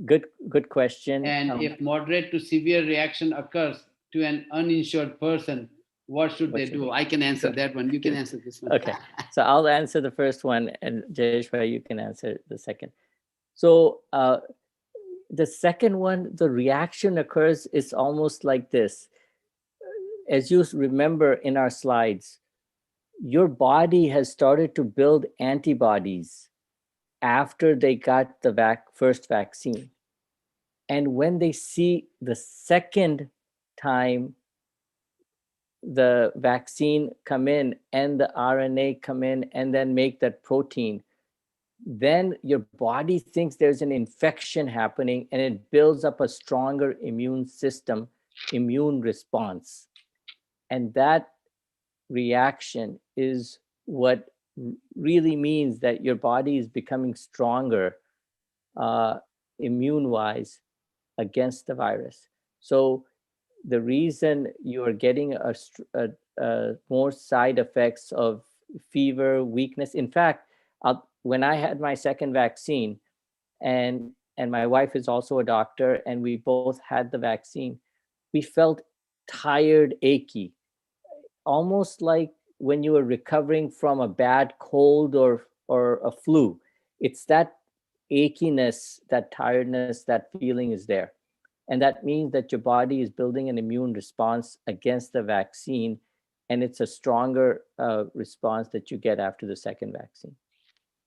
Good question. And if moderate to severe reaction occurs to an uninsured person, what should they do? I can answer that one. You can answer this one. Okay, so I'll answer the first one, and Jayeshwar, you can answer the second. So the second one, the reaction occurs, is almost like this. As you remember in our slides, your body has started to build antibodies after they got the first vaccine. And when they see the second time the vaccine come in and the RNA come in and then make that protein, then your body thinks there's an infection happening and it builds up a stronger immune system, immune response. And that reaction is what really means that your body is becoming stronger immune-wise against the virus. So the reason you are getting more side effects of fever, weakness. In fact, when I had my second vaccine, and my wife is also a doctor, and we both had the vaccine, we felt tired, achy, almost like when you are recovering from a bad cold or a flu. It's that achiness, that tiredness, that feeling is there. And that means that your body is building an immune response against the vaccine, and it's a stronger response that you get after the second vaccine.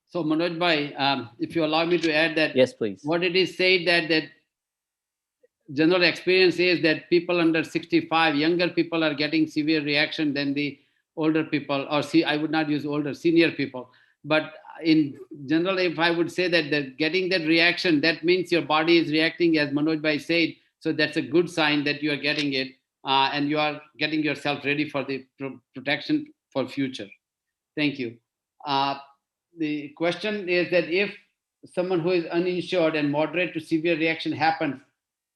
So Manoj Bhai, if you allow me to add that, Yes, please. what it is said that general experience is that people under 65, younger people are getting severe reaction than the older people, or see, I would not use older, senior people. But in general, if I would say that getting that reaction, that means your body is reacting as Manoj Bhai said. So that's a good sign that you are getting it, and you are getting yourself ready for the protection for future. Thank you. Uh, the question is that if someone who is uninsured and moderate to severe reaction happens,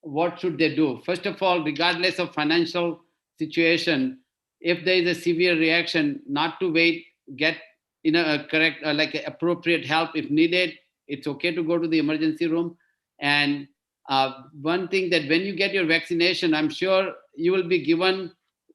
what should they do? First of all, regardless of financial situation, if there is a severe reaction, not to wait, get a correct, like appropriate help if needed. It's okay to go to the emergency room. And one thing that when you get your vaccination, I'm sure you will be given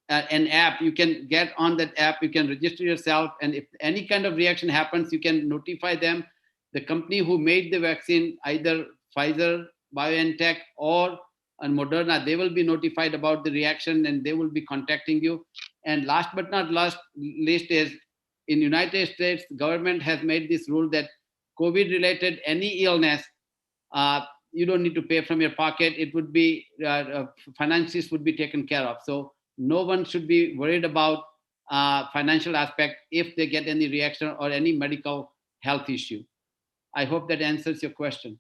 an app. You can get on that app, you can register yourself, and if any kind of reaction happens, you can notify them. The company who made the vaccine, either Pfizer, BioNTech, or Moderna, they will be notified about the reaction and they will be contacting you. And last but not least is, in United States, government has made this rule that COVID related any illness, you don't need to pay from your pocket. It would be finances would be taken care of. So no one should be worried about financial aspect if they get any reaction or any medical health issue. I hope that answers your question.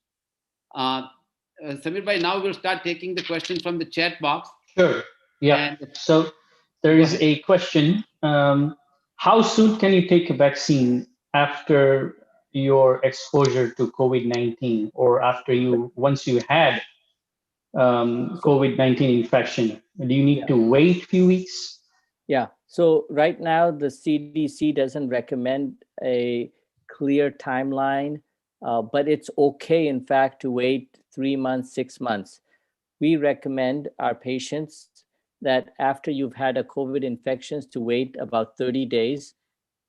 Samir Bhai, now we'll start taking the questions from the chat box. Sure. Yeah. And So there go is ahead. a question. How soon can you take a vaccine after your exposure to COVID-19, or after once you had COVID-19 infection? Do you need Yeah. to wait a few weeks? Yeah. So right now, the CDC doesn't recommend a clear timeline, but it's okay, in fact, to wait 3 months, 6 months. We recommend our patients that after you've had a COVID infection to wait about 30 days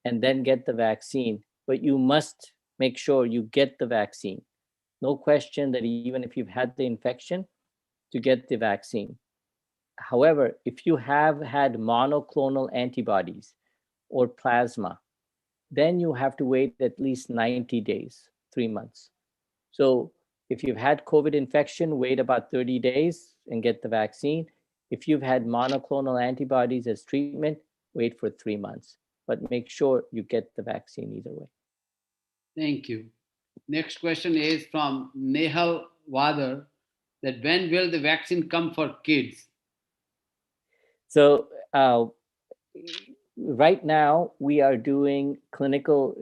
and then get the vaccine. But you must make sure you get the vaccine. No question that even if you've had the infection, to get the vaccine. However, if you have had monoclonal antibodies or plasma, then you have to wait at least 90 days, 3 months. So if you've had COVID infection, wait about 30 days and get the vaccine. If you've had monoclonal antibodies as treatment, wait for 3 months. But make sure you get the vaccine either way. Thank you. Next question is from Nehal Wadar, that when will the vaccine come for kids? So right now, we are doing clinical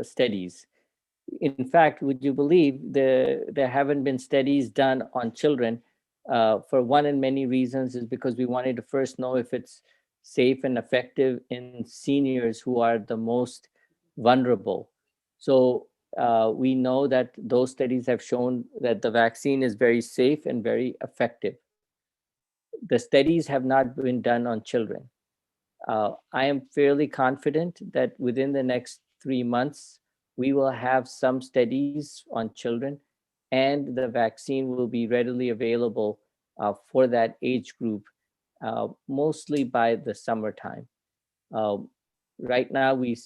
studies. In fact, would you believe there haven't been studies done on children? For one and many reasons, is because we wanted to first know if it's safe and effective in seniors who are the most vulnerable. So we know that those studies have shown that the vaccine is very safe and very effective. The studies have not been done on children. I am fairly confident that within the next 3 months, we will have some studies on children, and the vaccine will be readily available for that age group, mostly by the summertime. Right now, we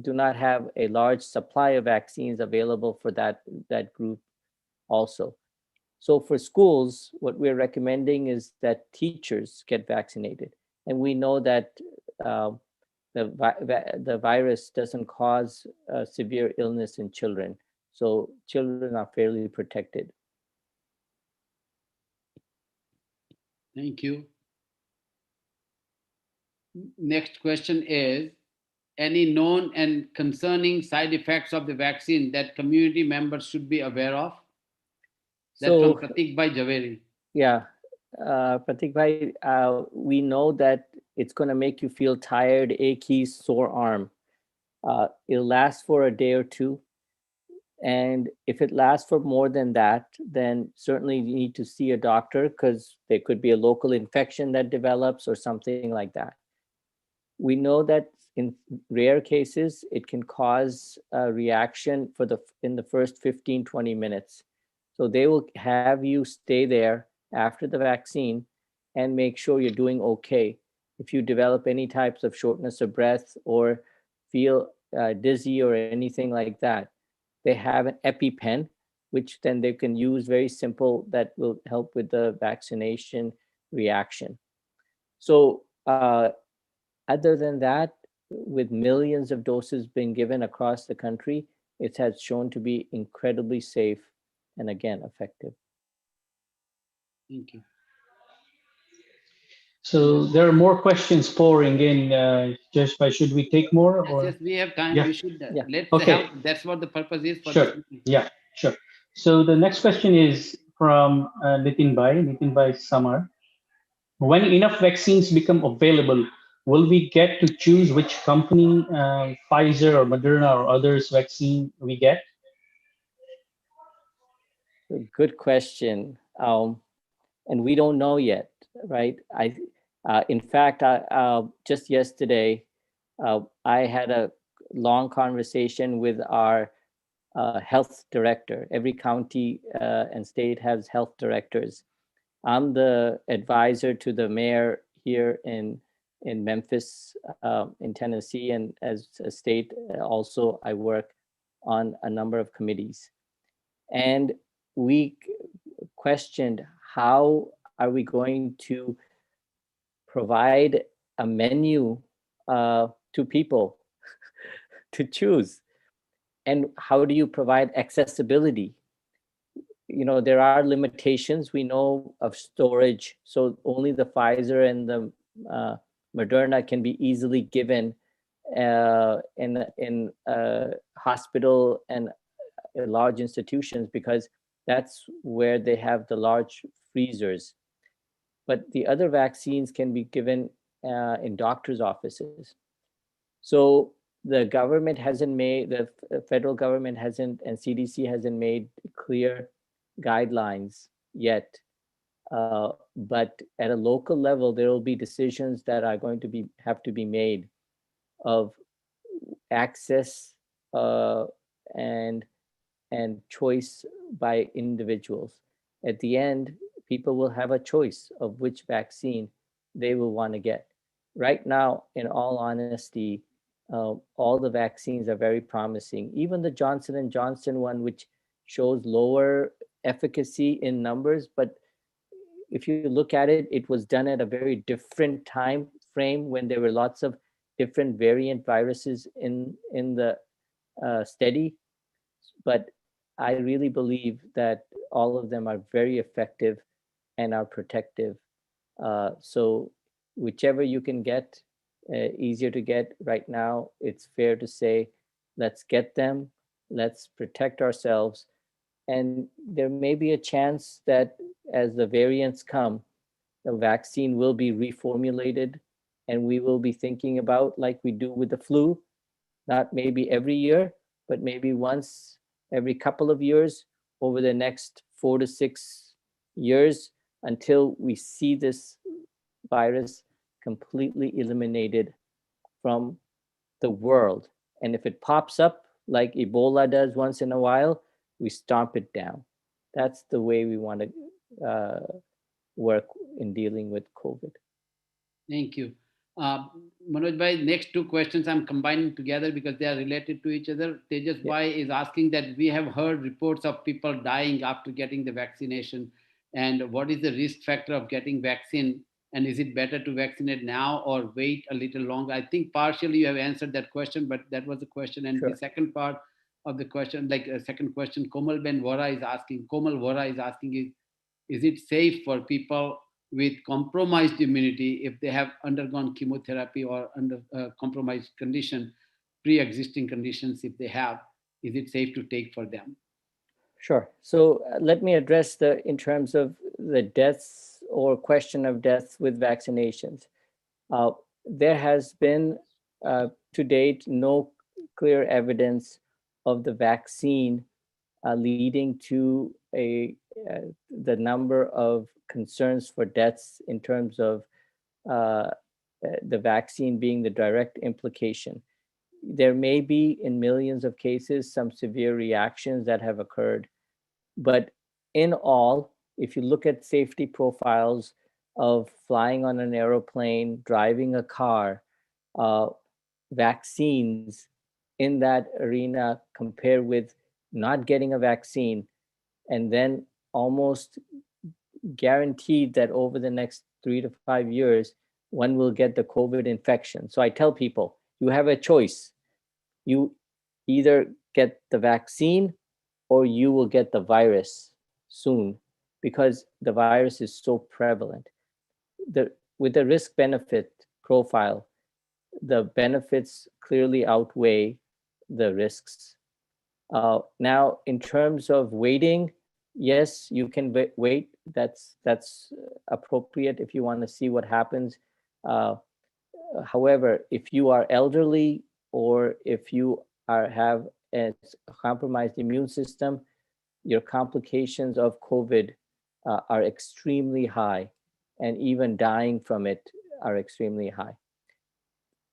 do not have a large supply of vaccines available for that group also. So for schools, what we're recommending is that teachers get vaccinated. And we know that the virus doesn't cause severe illness in children. So children are fairly protected. Thank you. Next question is, any known and concerning side effects of the vaccine that community members should be aware of? That's from Pratik Bhai Javeri. Yeah, Pratik Bhai, we know that it's going to make you feel tired, achy, sore arm. It'll last for a day or two. And if it lasts for more than that, then certainly you need to see a doctor, because there could be a local infection that develops or something like that. We know that in rare cases, it can cause a reaction in the first 15, 20 minutes. So they will have you stay there after the vaccine and make sure you're doing okay. If you develop any types of shortness of breath or feel dizzy or anything like that, they have an EpiPen, which then they can use very simple that will help with the vaccination reaction. So other than that, with millions of doses being given across the country, it has shown to be incredibly safe and again, effective. Thank you. So there are more questions pouring in. Just by should we take more or? Yes, we have time. Yeah. We should Yeah. let's Okay. have. That's what the purpose is for Sure. this meeting. Yeah, sure. So the next question is from Nitin Bhai Samar. When enough vaccines become available, will we get to choose which company, Pfizer or Moderna or others vaccine we get? Good question. And we don't know yet, right? In fact, just yesterday, I had a long conversation with our health director. Every county and state has health directors. I'm the advisor to the mayor here in Memphis, in Tennessee, and as a state also I work on a number of committees. And we questioned how are we going to provide a menu to people to choose, and how do you provide accessibility? You know, there are limitations we know of storage, so only the Pfizer and the Moderna can be easily given in hospital and large institutions, because that's where they have the large freezers. But the other vaccines can be given in doctors' offices. So the government hasn't made, the federal government hasn't, and CDC hasn't made clear guidelines yet. But at a local level, there will be decisions that are going to have to be made of access and choice by individuals. At the end, people will have a choice of which vaccine they will want to get. Right now, in all honesty, all the vaccines are very promising. Even the Johnson & Johnson one, which shows lower efficacy in numbers, but if you look at it, it was done at a very different time frame when there were lots of different variant viruses in the study. But I really believe that all of them are very effective and are protective. So whichever you can get, easier to get right now, it's fair to say, let's get them, let's protect ourselves. And there may be a chance that as the variants come, the vaccine will be reformulated, and we will be thinking about, like we do with the flu, not maybe every year, but maybe once every couple of years over the next 4 to 6 years, until we see this virus completely eliminated from the world. And if it pops up like Ebola does once in a while, we stomp it down. That's the way we want to work in dealing with COVID. Thank you. Manoj Bhai, next two questions I'm combining together because they are related to each other. Tejas Bhai is asking that we have heard reports of people dying after getting the vaccination. And what is the risk factor of getting vaccine? And is it better to vaccinate now or wait a little longer? I think partially you have answered that question, but that was the question. And the second part of the question, like a second question, Komal Vora is asking is it safe for people with compromised immunity if they have undergone chemotherapy or under compromised condition, pre-existing conditions if they have, is it safe to take for them? Sure. So let me address in terms of the deaths or question of deaths with vaccinations. There has been to date no clear evidence of the vaccine leading to the number of concerns for deaths in terms of the vaccine being the direct implication. There may be, in millions of cases, some severe reactions that have occurred. But in all, if you look at safety profiles of flying on an airplane, driving a car, vaccines in that arena compare with not getting a vaccine, and then almost guaranteed that over the next 3 to 5 years, one will get the COVID infection. So I tell people, you have a choice. You either get the vaccine or you will get the virus soon, because the virus is so prevalent. With the risk benefit profile, the benefits clearly outweigh the risks. Now, in terms of waiting, yes, you can wait. That's appropriate if you want to see what happens. However, if you are elderly or if you have a compromised immune system, your complications of COVID are extremely high, and even dying from it are extremely high.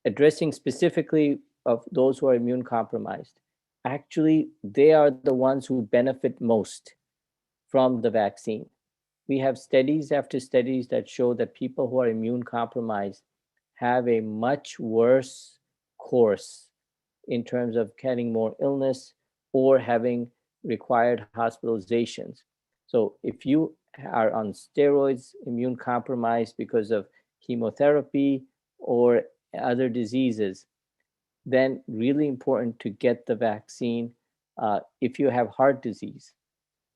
Addressing specifically of those who are immune compromised, actually, they are the ones who benefit most from the vaccine. We have studies after studies that show that people who are immune compromised have a much worse course in terms of getting more illness or having required hospitalizations. So if you are on steroids, immune compromised because of chemotherapy or other diseases, then really important to get the vaccine. If you have heart disease,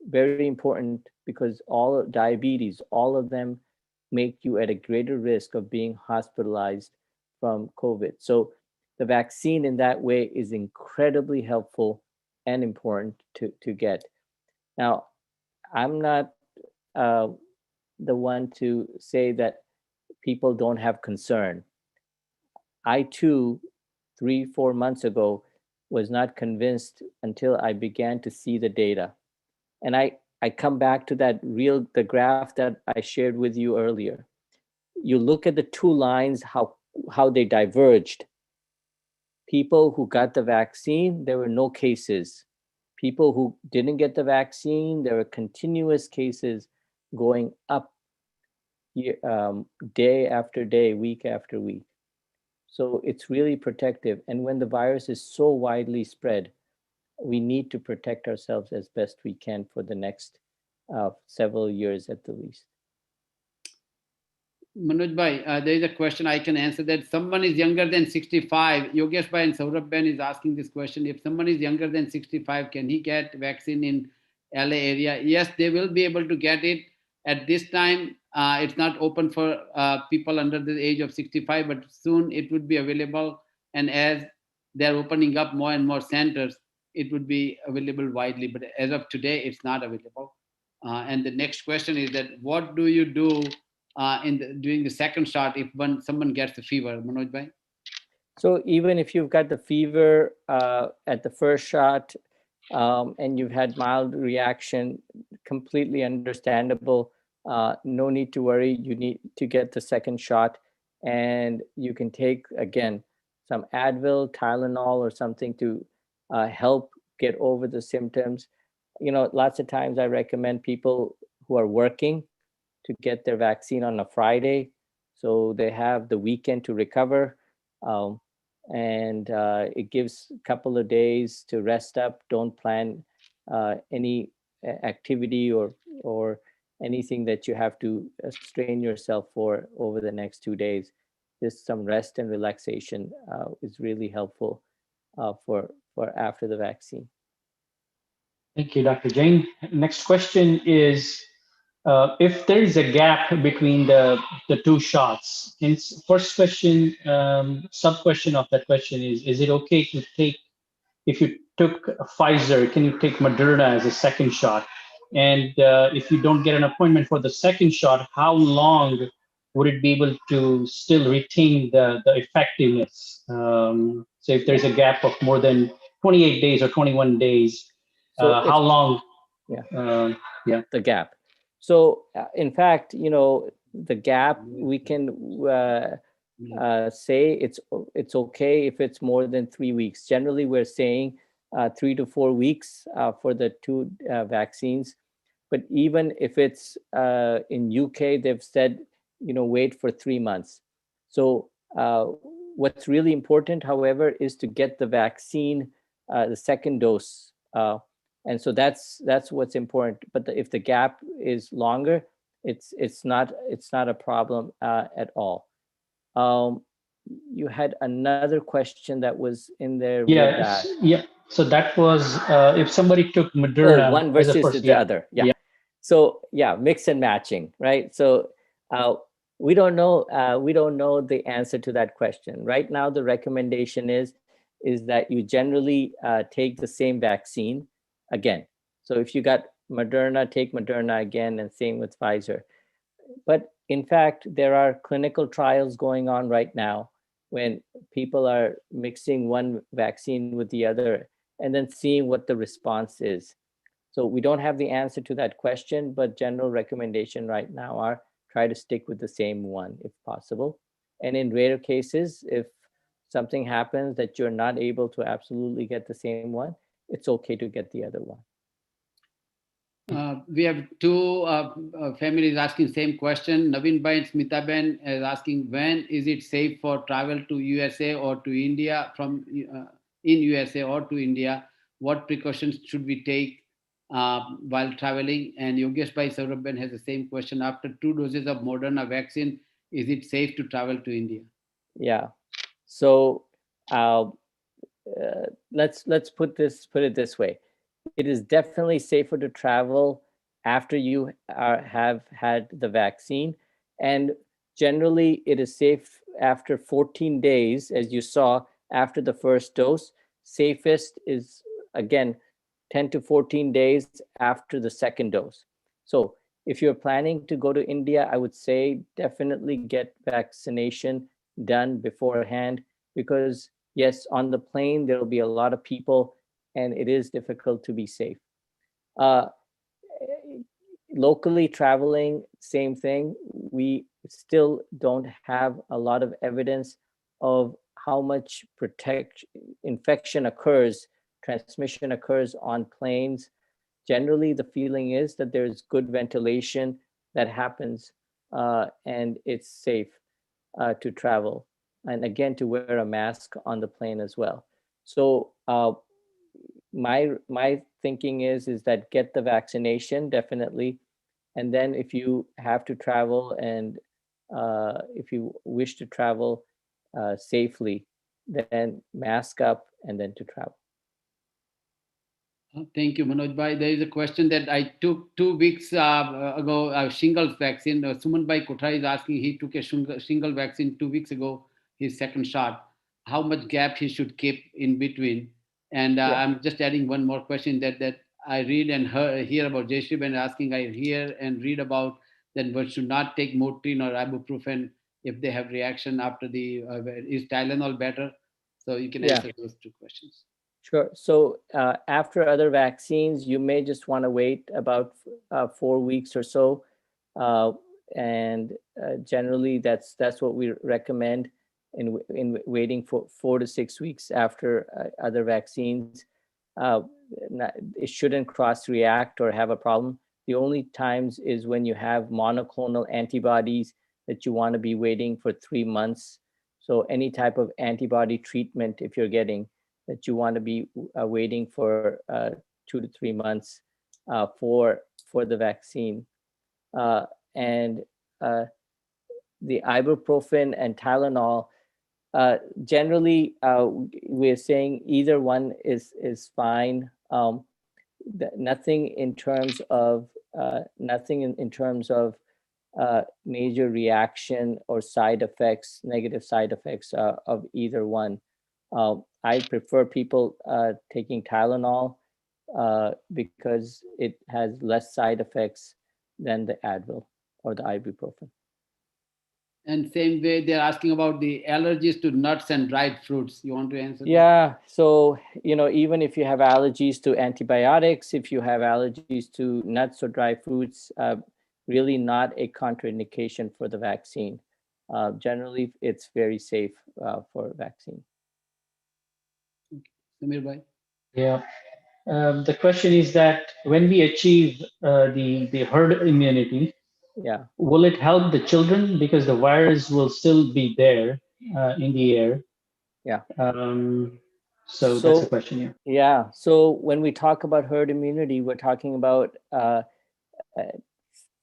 very important, because all diabetes, all of them make you at a greater risk of being hospitalized from COVID. So the vaccine in that way is incredibly helpful and important to get. Now, I'm not the one to say that people don't have concern. I too, 3-4 months ago, was not convinced until I began to see the data. And I come back to the graph that I shared with you earlier. You look at the two lines, how they diverged. People who got the vaccine, there were no cases. People who didn't get the vaccine, there were continuous cases going up day after day, week after week. So it's really protective. And when the virus is so widely spread, we need to protect ourselves as best we can for the next several years at the least. Manoj Bhai, there is a question I can answer that. Someone is younger than 65. Yogesh Bhai and Saurabh Ben is asking this question. If someone is younger than 65, can he get vaccine in LA area? Yes, they will be able to get it. At this time, it's not open for people under the age of 65, but soon it would be available. And as they're opening up more and more centers, it would be available widely. But as of today, it's not available. And the next question is that what do you do during the second shot if someone gets a fever, Manoj Bhai? So even if you've got the fever at the first shot and you've had mild reaction, completely understandable. No need to worry. You need to get the second shot, and you can take, again, some Advil, Tylenol, or something to help get over the symptoms. Lots of times I recommend people who are working to get their vaccine on a Friday, so they have the weekend to recover. And it gives a couple of days to rest up. Don't plan any activity or anything that you have to strain yourself for over the next 2 days. Just some rest and relaxation is really helpful for after the vaccine. Thank you, Dr. Jain. Next question is, if there is a gap between the two shots. And first question, sub-question of that question is it okay to take, if you took Pfizer, can you take Moderna as a second shot? And if you don't get an appointment for the second shot, how long would it be able to still retain the effectiveness? So if there's a gap of more than 28 days or 21 days, so how long? Yeah, the gap. So in fact, the gap, we can say it's okay if it's more than 3 weeks. Generally, we're saying 3 to 4 weeks for the two vaccines. But even if it's in UK, they've said, wait for 3 months. So what's really important, however, is to get the vaccine, the second dose, And so that's what's important. But if the gap is longer, it's not a problem at all. You had another question that was in there with that. Yeah. So that was if somebody took Oh, Moderna one as a versus first, the other. Yeah. So yeah, mix and matching, right? So we don't know the answer to that question. Right now, the recommendation is that you generally take the same vaccine again. So if you got Moderna, take Moderna again, and same with Pfizer. But in fact, there are clinical trials going on right now when people are mixing one vaccine with the other and then seeing what the response is. So we don't have the answer to that question, but general recommendation right now are try to stick with the same one if possible. And in rare cases, if something happens that you're not able to absolutely get the same one, it's okay to get the other one. We have two families asking same question. Naveen Bhai and Smita Ben is asking, when is it safe for travel to USA or to India from in USA or to India? What precautions should we take while traveling? And Yogesh Bhai Saurabh Ben has the same question. After 2 doses of Moderna vaccine, is it safe to travel to India? Yeah. So let's put it this way. It is definitely safer to travel after you have had the vaccine, and generally it is safe after 14 days, as you saw after the first dose. Safest is again 10 to 14 days after the second dose. So if you're planning to go to India, I would say definitely get vaccination done beforehand, because yes, on the plane there will be a lot of people and it is difficult to be safe. Locally traveling, same thing. We still don't have a lot of evidence of how much infection occurs, transmission occurs on planes. Generally, the feeling is that there's good ventilation that happens and it's safe to travel. And again, to wear a mask on the plane as well. So my thinking is that get the vaccination definitely, and then if you have to travel and if you wish to travel safely, then mask up and then to travel. Thank you, Manoj Bhai. There is a question that I took 2 weeks ago, a shingles vaccine. Suman Bhai Kothari is asking, he took a shingle vaccine 2 weeks ago, his second shot. How much gap he should keep in between? And I'm just adding one more question that I read and hear about. Jayshree Ben asking, I hear and read about that one should not take Motrin or ibuprofen if they have reaction after the, is Tylenol better? So you can answer those 2 questions. Sure. So after other vaccines, you may just want to wait about 4 weeks or so. And generally, that's what we recommend in waiting for 4 to 6 weeks after other vaccines. It shouldn't cross-react or have a problem. The only times is when you have monoclonal antibodies that you want to be waiting for 3 months. So any type of antibody treatment, if you're getting, that you want to be waiting for 2 to 3 months for the vaccine. And the ibuprofen and Tylenol, generally we're saying either one is fine. Nothing in terms of major reaction or side effects, negative side effects of either one. I prefer people taking Tylenol because it has less side effects than the Advil or the ibuprofen. And same way, they're asking about the allergies to nuts and dried fruits. You want to answer? Yeah. So, even if you have allergies to antibiotics, if you have allergies to nuts or dry fruits, really not a contraindication for the vaccine. Generally, it's very safe for vaccine. Samir Bhai? Yeah. The question is that when we achieve the herd immunity, will it help the children because the virus will still be there in the air? Yeah. So that's the question here. Yeah. So when we talk about herd immunity, we're talking about,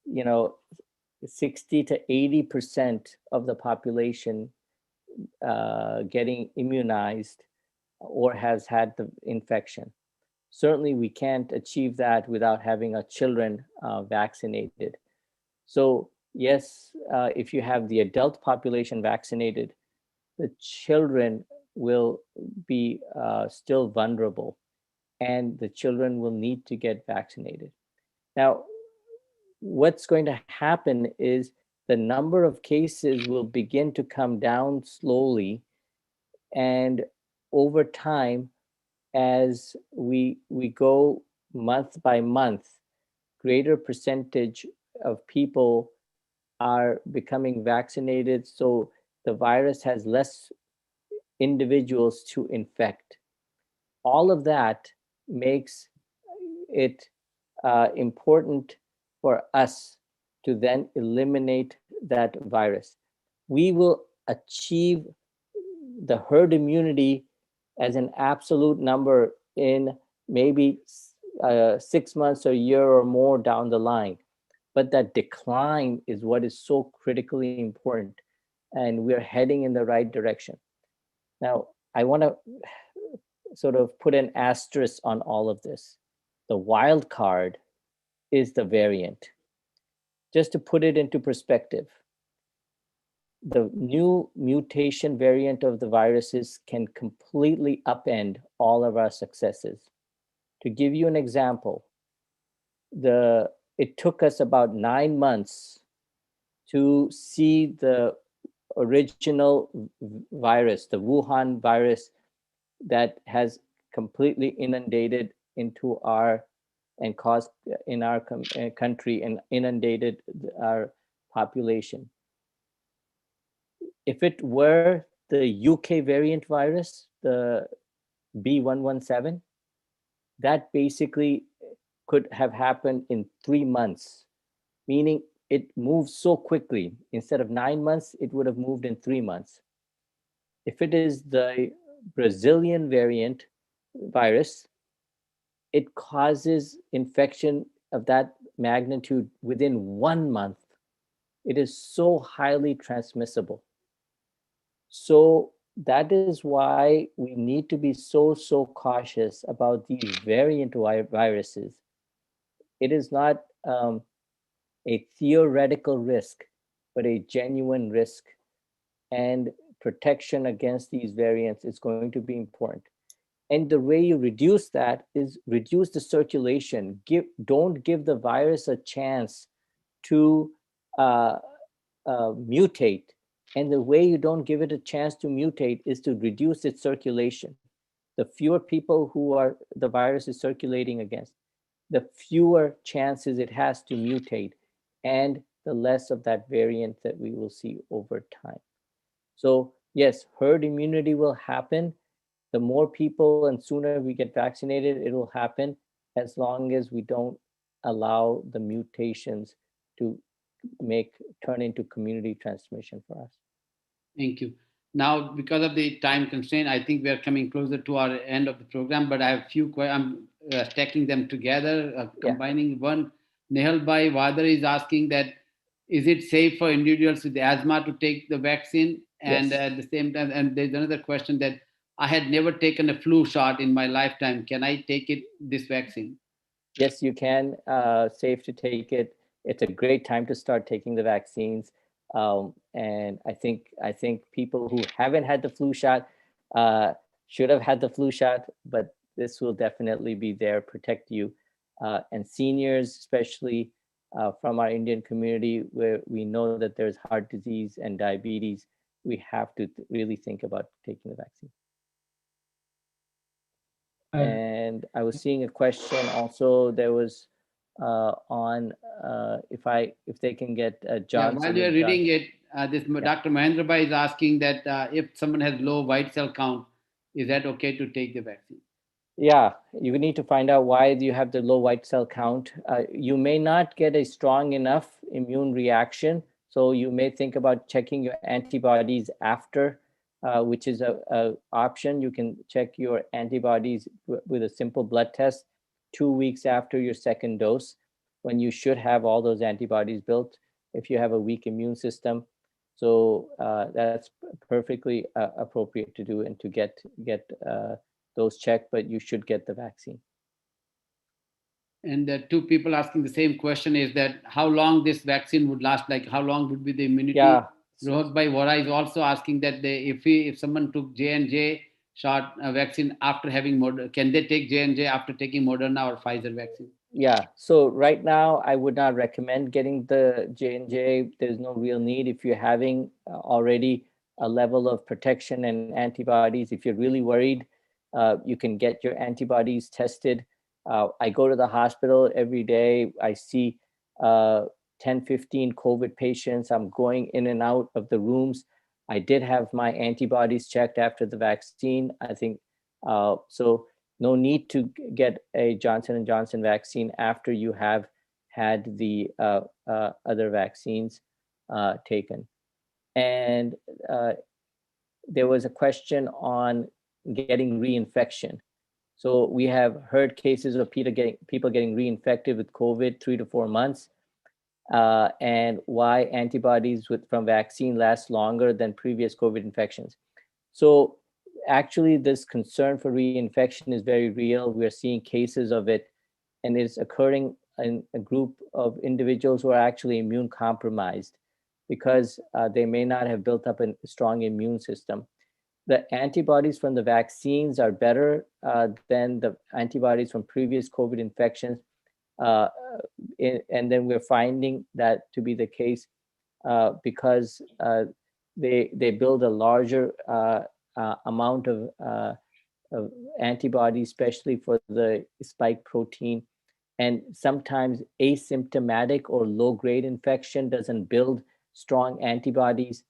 you know, 60 to 80% of the population getting immunized or has had the infection. Certainly, we can't achieve that without having our children vaccinated. So yes, if you have the adult population vaccinated, the children will be still vulnerable, and the children will need to get vaccinated. Now, what's going to happen is the number of cases will begin to come down slowly, and over time, as we go month by month, greater percentage of people are becoming vaccinated, so the virus has less individuals to infect. All of that makes it important for us to then eliminate that virus. We will achieve the herd immunity as an absolute number in maybe 6 months or a year or more down the line. But that decline is what is so critically important, and we're heading in the right direction. Now, I want to sort of put an asterisk on all of this. The wild card is the variant. Just to put it into perspective, the new mutation variant of the viruses can completely upend all of our successes. To give you an example, it took us about 9 months to see the original virus, the Wuhan virus, that has completely inundated into our and caused in our country and inundated our population. If it were the UK variant virus, the B117, that basically could have happened in 3 months, meaning it moves so quickly. Instead of 9 months, it would have moved in 3 months. If it is the Brazilian variant virus, it causes infection of that magnitude within 1 month. It is so highly transmissible. So that is why we need to be so cautious about these variant viruses. It is not a theoretical risk, but a genuine risk. And protection against these variants is going to be important. And the way you reduce that is reduce the circulation. Don't give the virus a chance to mutate. And the way you don't give it a chance to mutate is to reduce its circulation. The fewer people who are the virus is circulating against, the fewer chances it has to mutate, and the less of that variant that we will see over time. So yes, herd immunity will happen. The more people and sooner we get vaccinated, it will happen, as long as we don't allow the mutations to turn into community transmission for us. Thank you. Now, because of the time constraint, I think we are coming closer to our end of the program, but I have a few questions. I'm stacking them together, combining one. Nehal Bhai Wadar is asking that, is it safe for individuals with asthma to take the vaccine? And Yes. at the same time, and there's another question that I had never taken a flu shot in my lifetime. Can I take this vaccine? Yes, you can. Safe to take it. It's a great time to start taking the vaccines. And I think people who haven't had the flu shot should have had the flu shot, but this will definitely be there, protect you. And seniors, especially from our Indian community, where we know that there's heart disease and diabetes, we have to really think about taking the vaccine. And I was seeing a question also. There was on if they can get John. Yeah, while you're reading it, Dr. Mahendra Bhai is asking that if someone has low white cell count, is that okay to take the vaccine? Yeah, you need to find out why you have the low white cell count. You may not get a strong enough immune reaction, so you may think about checking your antibodies after which is a option. You can check your antibodies with a simple blood test 2 weeks after your second dose, when you should have all those antibodies built if you have a weak immune system. So that's perfectly appropriate to do and to get those checked, but you should get the vaccine. And two people asking the same question is that how long this vaccine would last, like how long would be the immunity? Yeah. Rohit Bhai Vora is also asking that if someone took J&J shot vaccine after having can they take J&J after taking Moderna or Pfizer vaccine? Yeah, so right now I would not recommend getting the J&J. There's no real need. If you're having already a level of protection and antibodies, if you're really worried, you can get your antibodies tested. I go to the hospital every day. I see 10, 15 COVID patients. I'm going in and out of the rooms. I did have my antibodies checked after the vaccine. I think so. No need to get a Johnson & Johnson vaccine after you have had the other vaccines taken. And there was a question on getting reinfection. So we have heard cases of people getting reinfected with COVID 3 to 4 months, and why antibodies from vaccine last longer than previous COVID infections. So actually, this concern for reinfection is very real. We're seeing cases of it, and it's occurring in a group of individuals who are actually immune compromised because they may not have built up a strong immune system. The antibodies from the vaccines are better than the antibodies from previous COVID infections. And then we're finding that to be the case because they build a larger amount of antibodies, especially for the spike protein. And sometimes asymptomatic or low-grade infection doesn't build strong antibodies.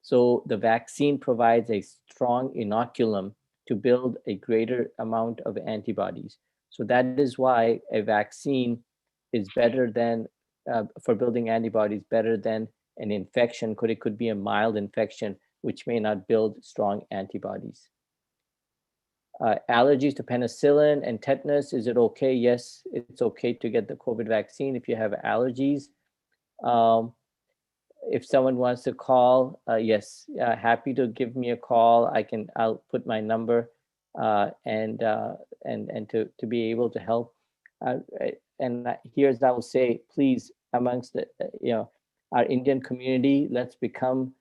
So the vaccine provides a strong inoculum to build a greater amount of antibodies. So that is why a vaccine is better than, for building antibodies, better than an infection. It could be a mild infection, which may not build strong antibodies. Allergies to penicillin and tetanus, is it okay? Yes, it's okay to get the COVID vaccine if you have allergies. If someone wants to call, yes, happy to give me a call. I'll put my number and to be able to help. And here's I will say, please, amongst the our Indian community, let's become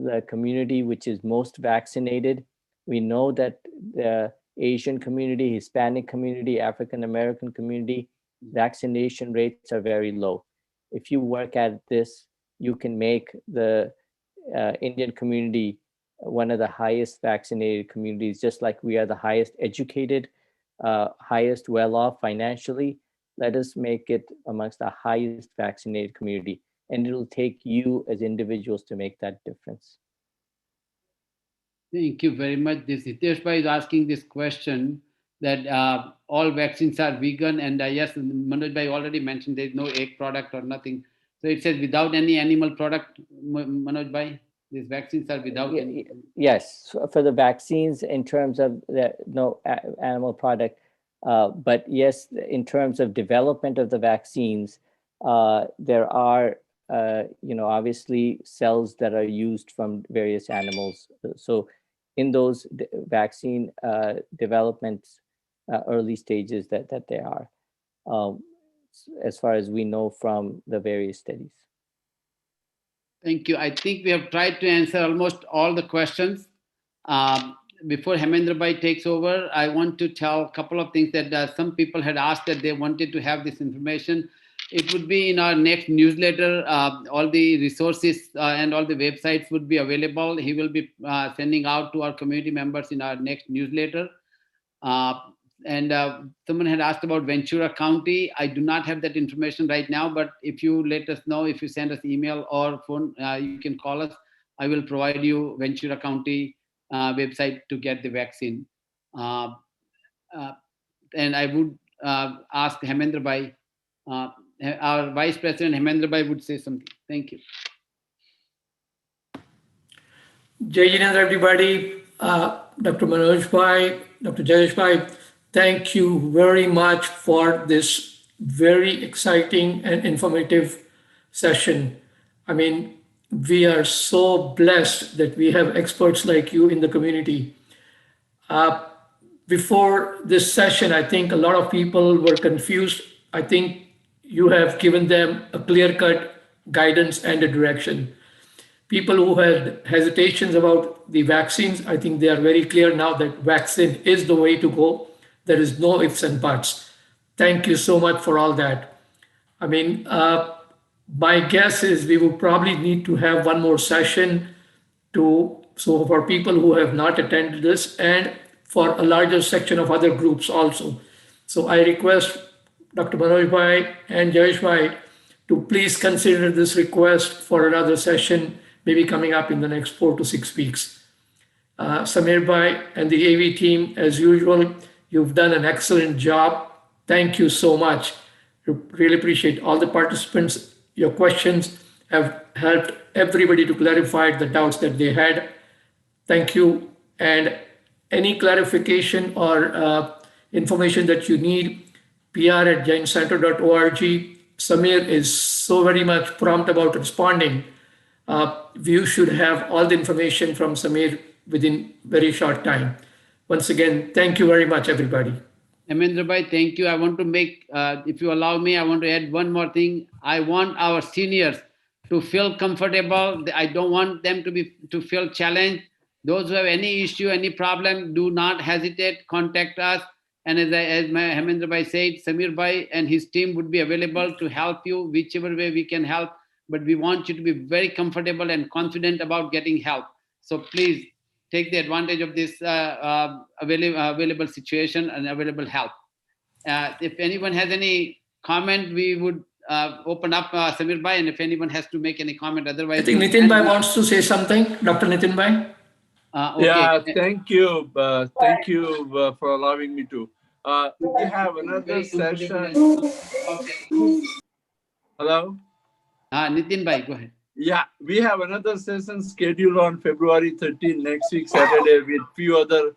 the community which is most vaccinated. We know that the Asian community, Hispanic community, African American community, vaccination rates are very low. If you work at this, you can make the Indian community one of the highest vaccinated communities, just like we are the highest educated, highest well-off financially. Let us make it amongst the highest vaccinated community. And it'll take you as individuals to make that difference. Thank you very much. This Hitesh Bhai is asking this question that all vaccines are vegan, and yes, Manoj Bhai already mentioned there's no egg product or nothing. So it says without any animal product, Manoj Bhai, these vaccines are without any. Yes, for the vaccines in terms of no animal product, but yes, in terms of development of the vaccines, there are obviously cells that are used from various animals. So in those vaccine developments, early stages that they are, as far as we know from the various studies. Thank you. I think we have tried to answer almost all the questions. Before Hemendra Bhai takes over, I want to tell a couple of things that some people had asked that they wanted to have this information. It would be in our next newsletter. All the resources and all the websites would be available. He will be sending out to our community members in our next newsletter. And someone had asked about Ventura County. I do not have that information right now, but if you let us know, if you send us email or phone, you can call us. I will provide you Ventura County website to get the vaccine. And I would ask Hemendra Bhai, our Vice President Hemendra Bhai would say something. Thank you. Jai Jinendra, everybody. Dr. Manoj Bhai, Dr. Jayesh Bhai, thank you very much for this very exciting and informative session. I mean, we are so blessed that we have experts like you in the community. Before this session, I think a lot of people were confused. I think you have given them a clear-cut guidance and a direction. People who had hesitations about the vaccines, I think they are very clear now that vaccine is the way to go. There is no ifs and buts. Thank you so much for all that. I mean, my guess is we will probably need to have one more session so for people who have not attended this and for a larger section of other groups also. So I request Dr. Manoj Bhai and Jayesh Bhai to please consider this request for another session, maybe coming up in the next 4 to 6 weeks. Samir Bhai and the AV team, as usual, you've done an excellent job. Thank you so much. Really appreciate all the participants. Your questions have helped everybody to clarify the doubts that they had. Thank you. And any clarification or information that you need, pr@jaincenter.org. Samir is so very much prompt about responding. You should have all the information from Samir within very short time. Once again, thank you very much, everybody. Hemendra Bhai, thank you. I want to make, if you allow me, I want to add one more thing. I want our seniors to feel comfortable. I don't want them to feel challenged. Those who have any issue, any problem, do not hesitate, contact us. And as Hemendra Bhai said, Samir Bhai and his team would be available to help you whichever way we can help. But we want you to be very comfortable and confident about getting help. So please take the advantage of this available situation and available help. If anyone has any comment, we would open up Samir Bhai, and if anyone has to make any comment, otherwise. I think Nitin Bhai wants to say something. Dr. Nitin Bhai. Okay. Yeah, thank you. Thank you for allowing me to. We have another session. Hello? Nitin Bhai, go ahead. Yeah, we have another session scheduled on February 13, next week, Saturday, with few other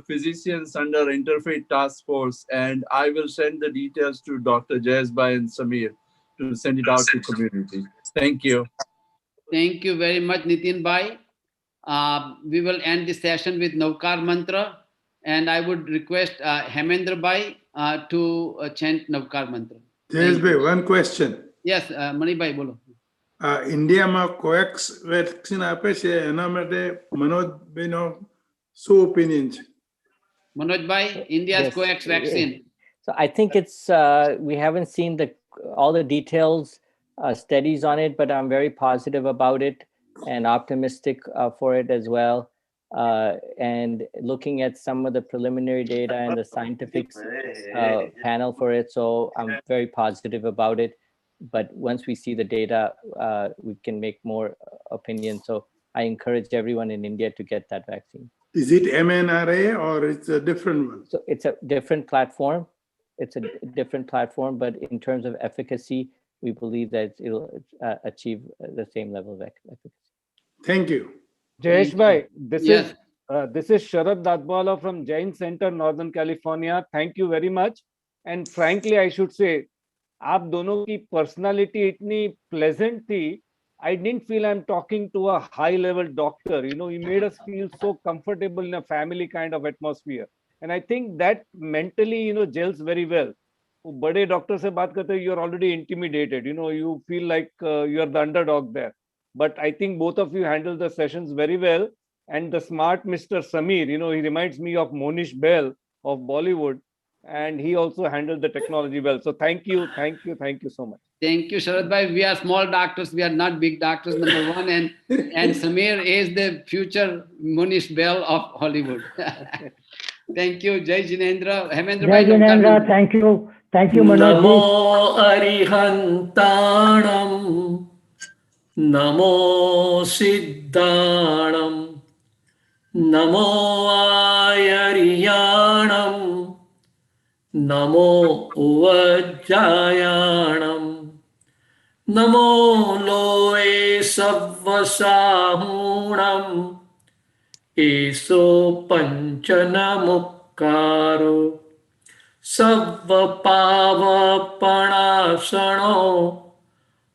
physicians under Interfaith Task Force. And I will send the details to Dr. Jayesh Bhai and Samir to send it out to community. Thank you. Thank you very much, Nitin Bhai. We will end this session with Navkar Mantra. And I would request Hemendra Bhai to chant Navkar Mantra. Jayesh Bhai, one question. Yes, Mani Bhai, bolo. ઇન્ડિયામાં કોએક્સ vaccine આપે છે એના માટે મનોજભાઈનો શું opinion છે? Manoj Bhai, India's Yes. coax vaccine. So I think it's we haven't seen all the details, studies on it, but I'm very positive about it and optimistic for it as well. And looking at some of the preliminary data and the scientific panel for it, so I'm very positive about it. But once we see the data, we can make more opinion. So I encourage everyone in India to get that vaccine. Is it mRNA or it's a different one? So it's a different platform. It's a different platform, but in terms of efficacy, we believe that it'll achieve the same level of efficacy. Thank you. Jayesh Bhai, Yes. this is Sharad Dadwala from Jain Center, Northern California. Thank you very much. And frankly, I should say, आप दोनों की personality इतनी pleasant थी, I didn't feel I'm talking to a high level doctor. You know, he made us feel so comfortable in a family kind of atmosphere. And I think that mentally, you know, gels very well. बड़े doctor से बात करते हैं, you're already intimidated. You know, you feel like you're the underdog there. But I think both of you handled the sessions very well. And the smart Mr. Samir, you know, he reminds me of Monish Bell of Bollywood. And he also handled the technology well. So thank you so much. Thank you, Sharad Bhai. We are small doctors. We are not big doctors, number one. And Samir is the future Monish Bell of Hollywood. Thank you, Jai Jinendra. Hemendra Bhai. Jai Jinendra, thank you. Thank you, Manoj. Namo Arihantanam. Namo Siddhanam. Namo Ayariyanam. Namo Uvajjayanam. Namo Loe Savvasahunam. Eso panchana mukkaro Savva pava panasano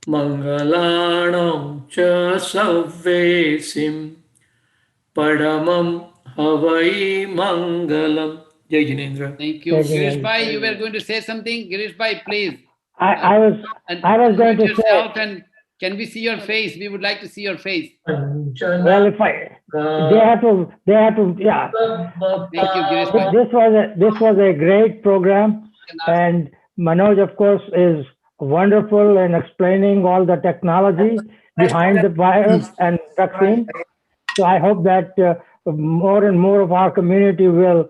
Mangalanam cha savvesim Padamam havai mangalam. Jai Jinendra. Thank you. Jai Girish Jinendra. Bhai, you were going to say something? Girish Bhai, please. I was going Unmute to say, yourself and can we see your face? We would like to see your face. well, if they have to, yeah. Thank you, Girish Bhai. This was a great program, and Manoj, of course, is wonderful in explaining all the technology behind the virus and vaccine. So I hope that more and more of our community will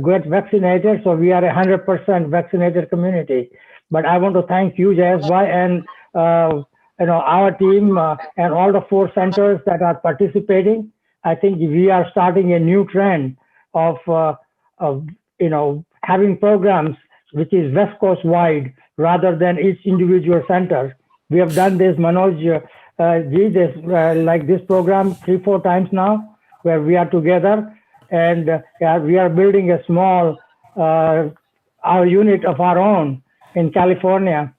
get vaccinated. So we are 100% vaccinated community. But I want to thank you, JSY, and our team and all the 4 centers that are participating. I think we are starting a new trend of having programs which is West Coast wide rather than each individual center. We have done this, Manoj. Like this program 3-4 times now, where we are together, and we are building a small our unit of our own in California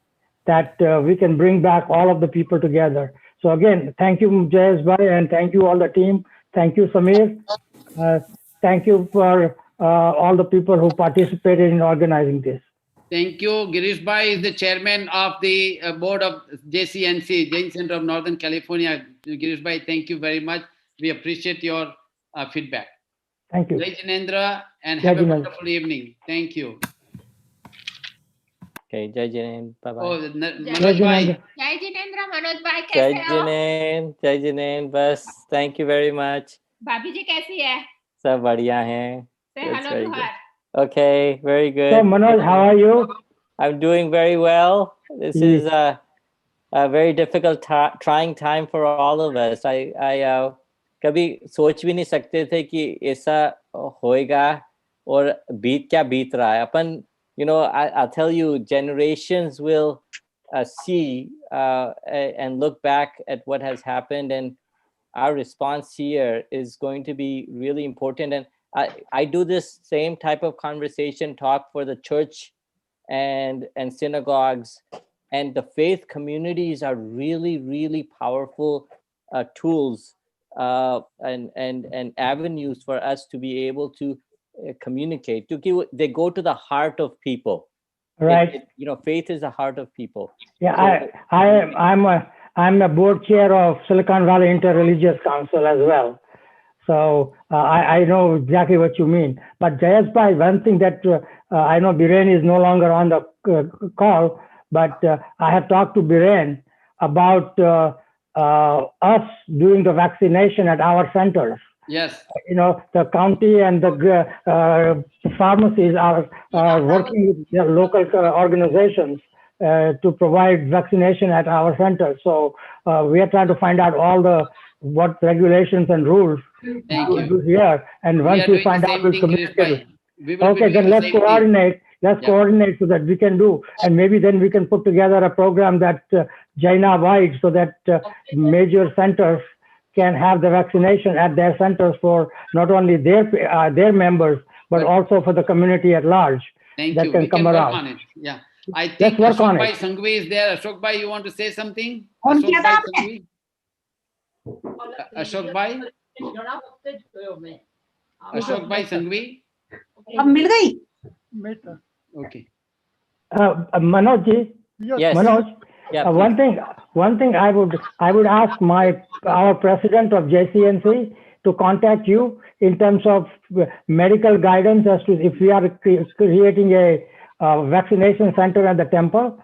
that we can bring back all of the people together. So again, thank you, Jayesh Bhai, and thank you all the team. Thank you, Samir. Thank you for all the people who participated in organizing this. Thank you. Girish Bhai is the chairman of the board of JCNC, Jain Center of Northern California. Girish Bhai, thank you very much. We appreciate your feedback. Thank you. Jai Jinendra, and Jai have a Jinendra. wonderful evening. Thank you. Okay, Jai Jinendra. Bye-bye. Oh, Jai Manoj Bhai. Jinendra. जय जिनेंद्र मनोज भाई Jai कैसे हो Jinendra. Jai Jinendra. Bas. Thank you very much. भाभी जी कैसी है सब बढ़िया हैं. Say That's hello very to good. her. Okay, very good. So Manoj, how are you? I'm doing very well. This Yes. is a very difficult, trying time for all of us. I कभी सोच भी नहीं सकते थे कि ऐसा होएगा और बीत रहा है. अपन, I'll tell you, generations will see and look back at what has happened, and our response here is going to be really important. And I do this same type of conversation talk for the church and synagogues, and the faith communities are really, really powerful tools and avenues for us to be able to communicate. They go to the heart of people. Right. Faith is the heart of people. Yeah, I'm a board chair of Silicon Valley Interreligious Council as well. So I know exactly what you mean. But Jayesh Bhai, one thing that I know Biren is no longer on the call, but I have talked to Biren about us doing the vaccination at our centers. Yes. The county and the pharmacies are working with their local organizations to provide vaccination at our centers. So we are trying to find out what regulations and rules Thank we you. do here. And once we find out, we'll communicate. Okay, then let's coordinate. Let's coordinate so that we can do, and maybe then we can put together a program that Jaina-wide, so that major centers can have the vaccination at their centers for not only their members, but also for the community at large. Thank that you. Can we come can around. work on it. Yeah. I Let's think work on Ashok Bhai it. Sanghvi is there. Ashok Bhai, you want to say something? कौन Ashok किया Bhai था आपने? Sanghvi? Ashok Bhai? Ashok Bhai Sanghvi? अब मिल गई Okay. Manoj ji, Yes. Manoj, Yeah, one thing I would ask our president of JCNC to contact you in terms of medical guidance as to if we are creating a vaccination center at the temple.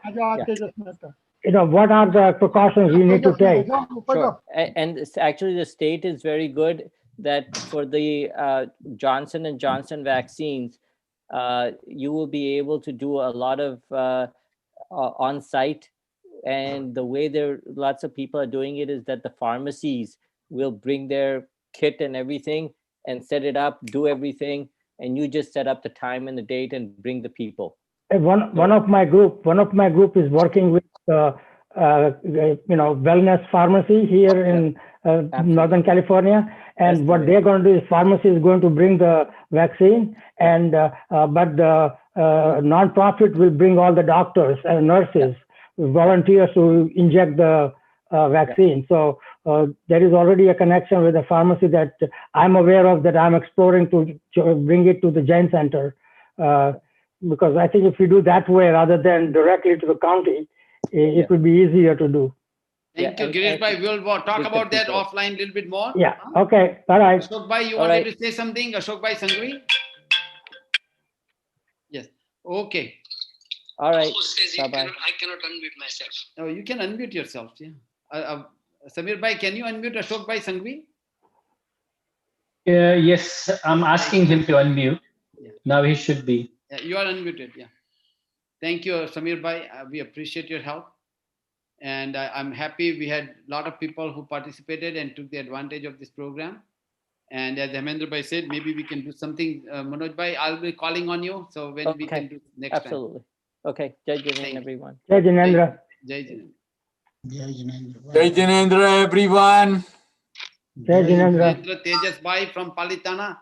What are the precautions we need to take? Sure. And actually, the state is very good that for the Johnson & Johnson vaccines, you will be able to do a lot of on-site. And the way lots of people are doing it is that the pharmacies will bring their kit and everything and set it up, do everything, and you just set up the time and the date and bring the people. One of my group is working with wellness pharmacy here in Northern California. And That's what correct. they're going to do is pharmacy is going to bring the vaccine, and but the nonprofit will bring all the doctors and nurses, volunteers to inject the vaccine. So there is already a connection with the pharmacy that I'm aware of, that I'm exploring to bring it to the Jain Center. Because I think if you do that way rather than directly to the county, it would be easier to do. Thank you, Girish Bhai. We'll talk about that offline a little bit more. Yeah. Okay. All right. Ashok Bhai, you All wanted right. to say something? Ashok Bhai Sanghvi? Yes. Okay. All right. Bye-bye. I cannot unmute myself. Oh, you can unmute yourself. Yeah. Samir Bhai, can you unmute Ashok Bhai Sanghvi? Yes, I'm asking him to unmute. Yeah. Now he should be. Yeah, you are unmuted. Yeah. Thank you, Samir Bhai. We appreciate your help. And I'm happy we had a lot of people who participated and took the advantage of this program. And as Dharmendra Bhai said, maybe we can do something. Manoj Bhai, I'll be calling on you. So when we can do next Absolutely. Okay. Jai Jinesh, Thank you. everyone. Jai Jinendra. time. Jai Jinendra. Jai Jinendra, everyone. Jai Jinendra. Jinendra Tejas Bhai from Palitana.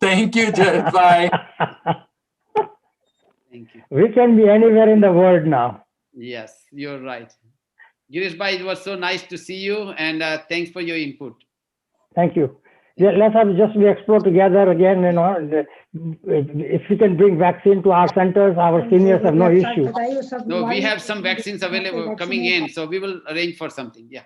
Thank you, Jai Bhai. Thank you. We can be anywhere in the world now. Yes, you're right. Girish Bhai, it was so nice to see you, and thanks for your input. Thank you. Yeah, let's have just we explore together again. You know, if we can bring vaccine to our centers, our seniors have no issue. No, we have some vaccines available coming in, so we will arrange for something. Yeah.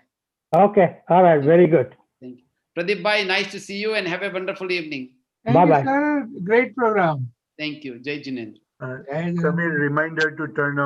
Okay. All right. Very good. Thank you. Pradeep Bhai, nice to see you, and have a wonderful evening. Bye bye. Great program. Thank you. Jai Jinendra. Samir, reminder to turn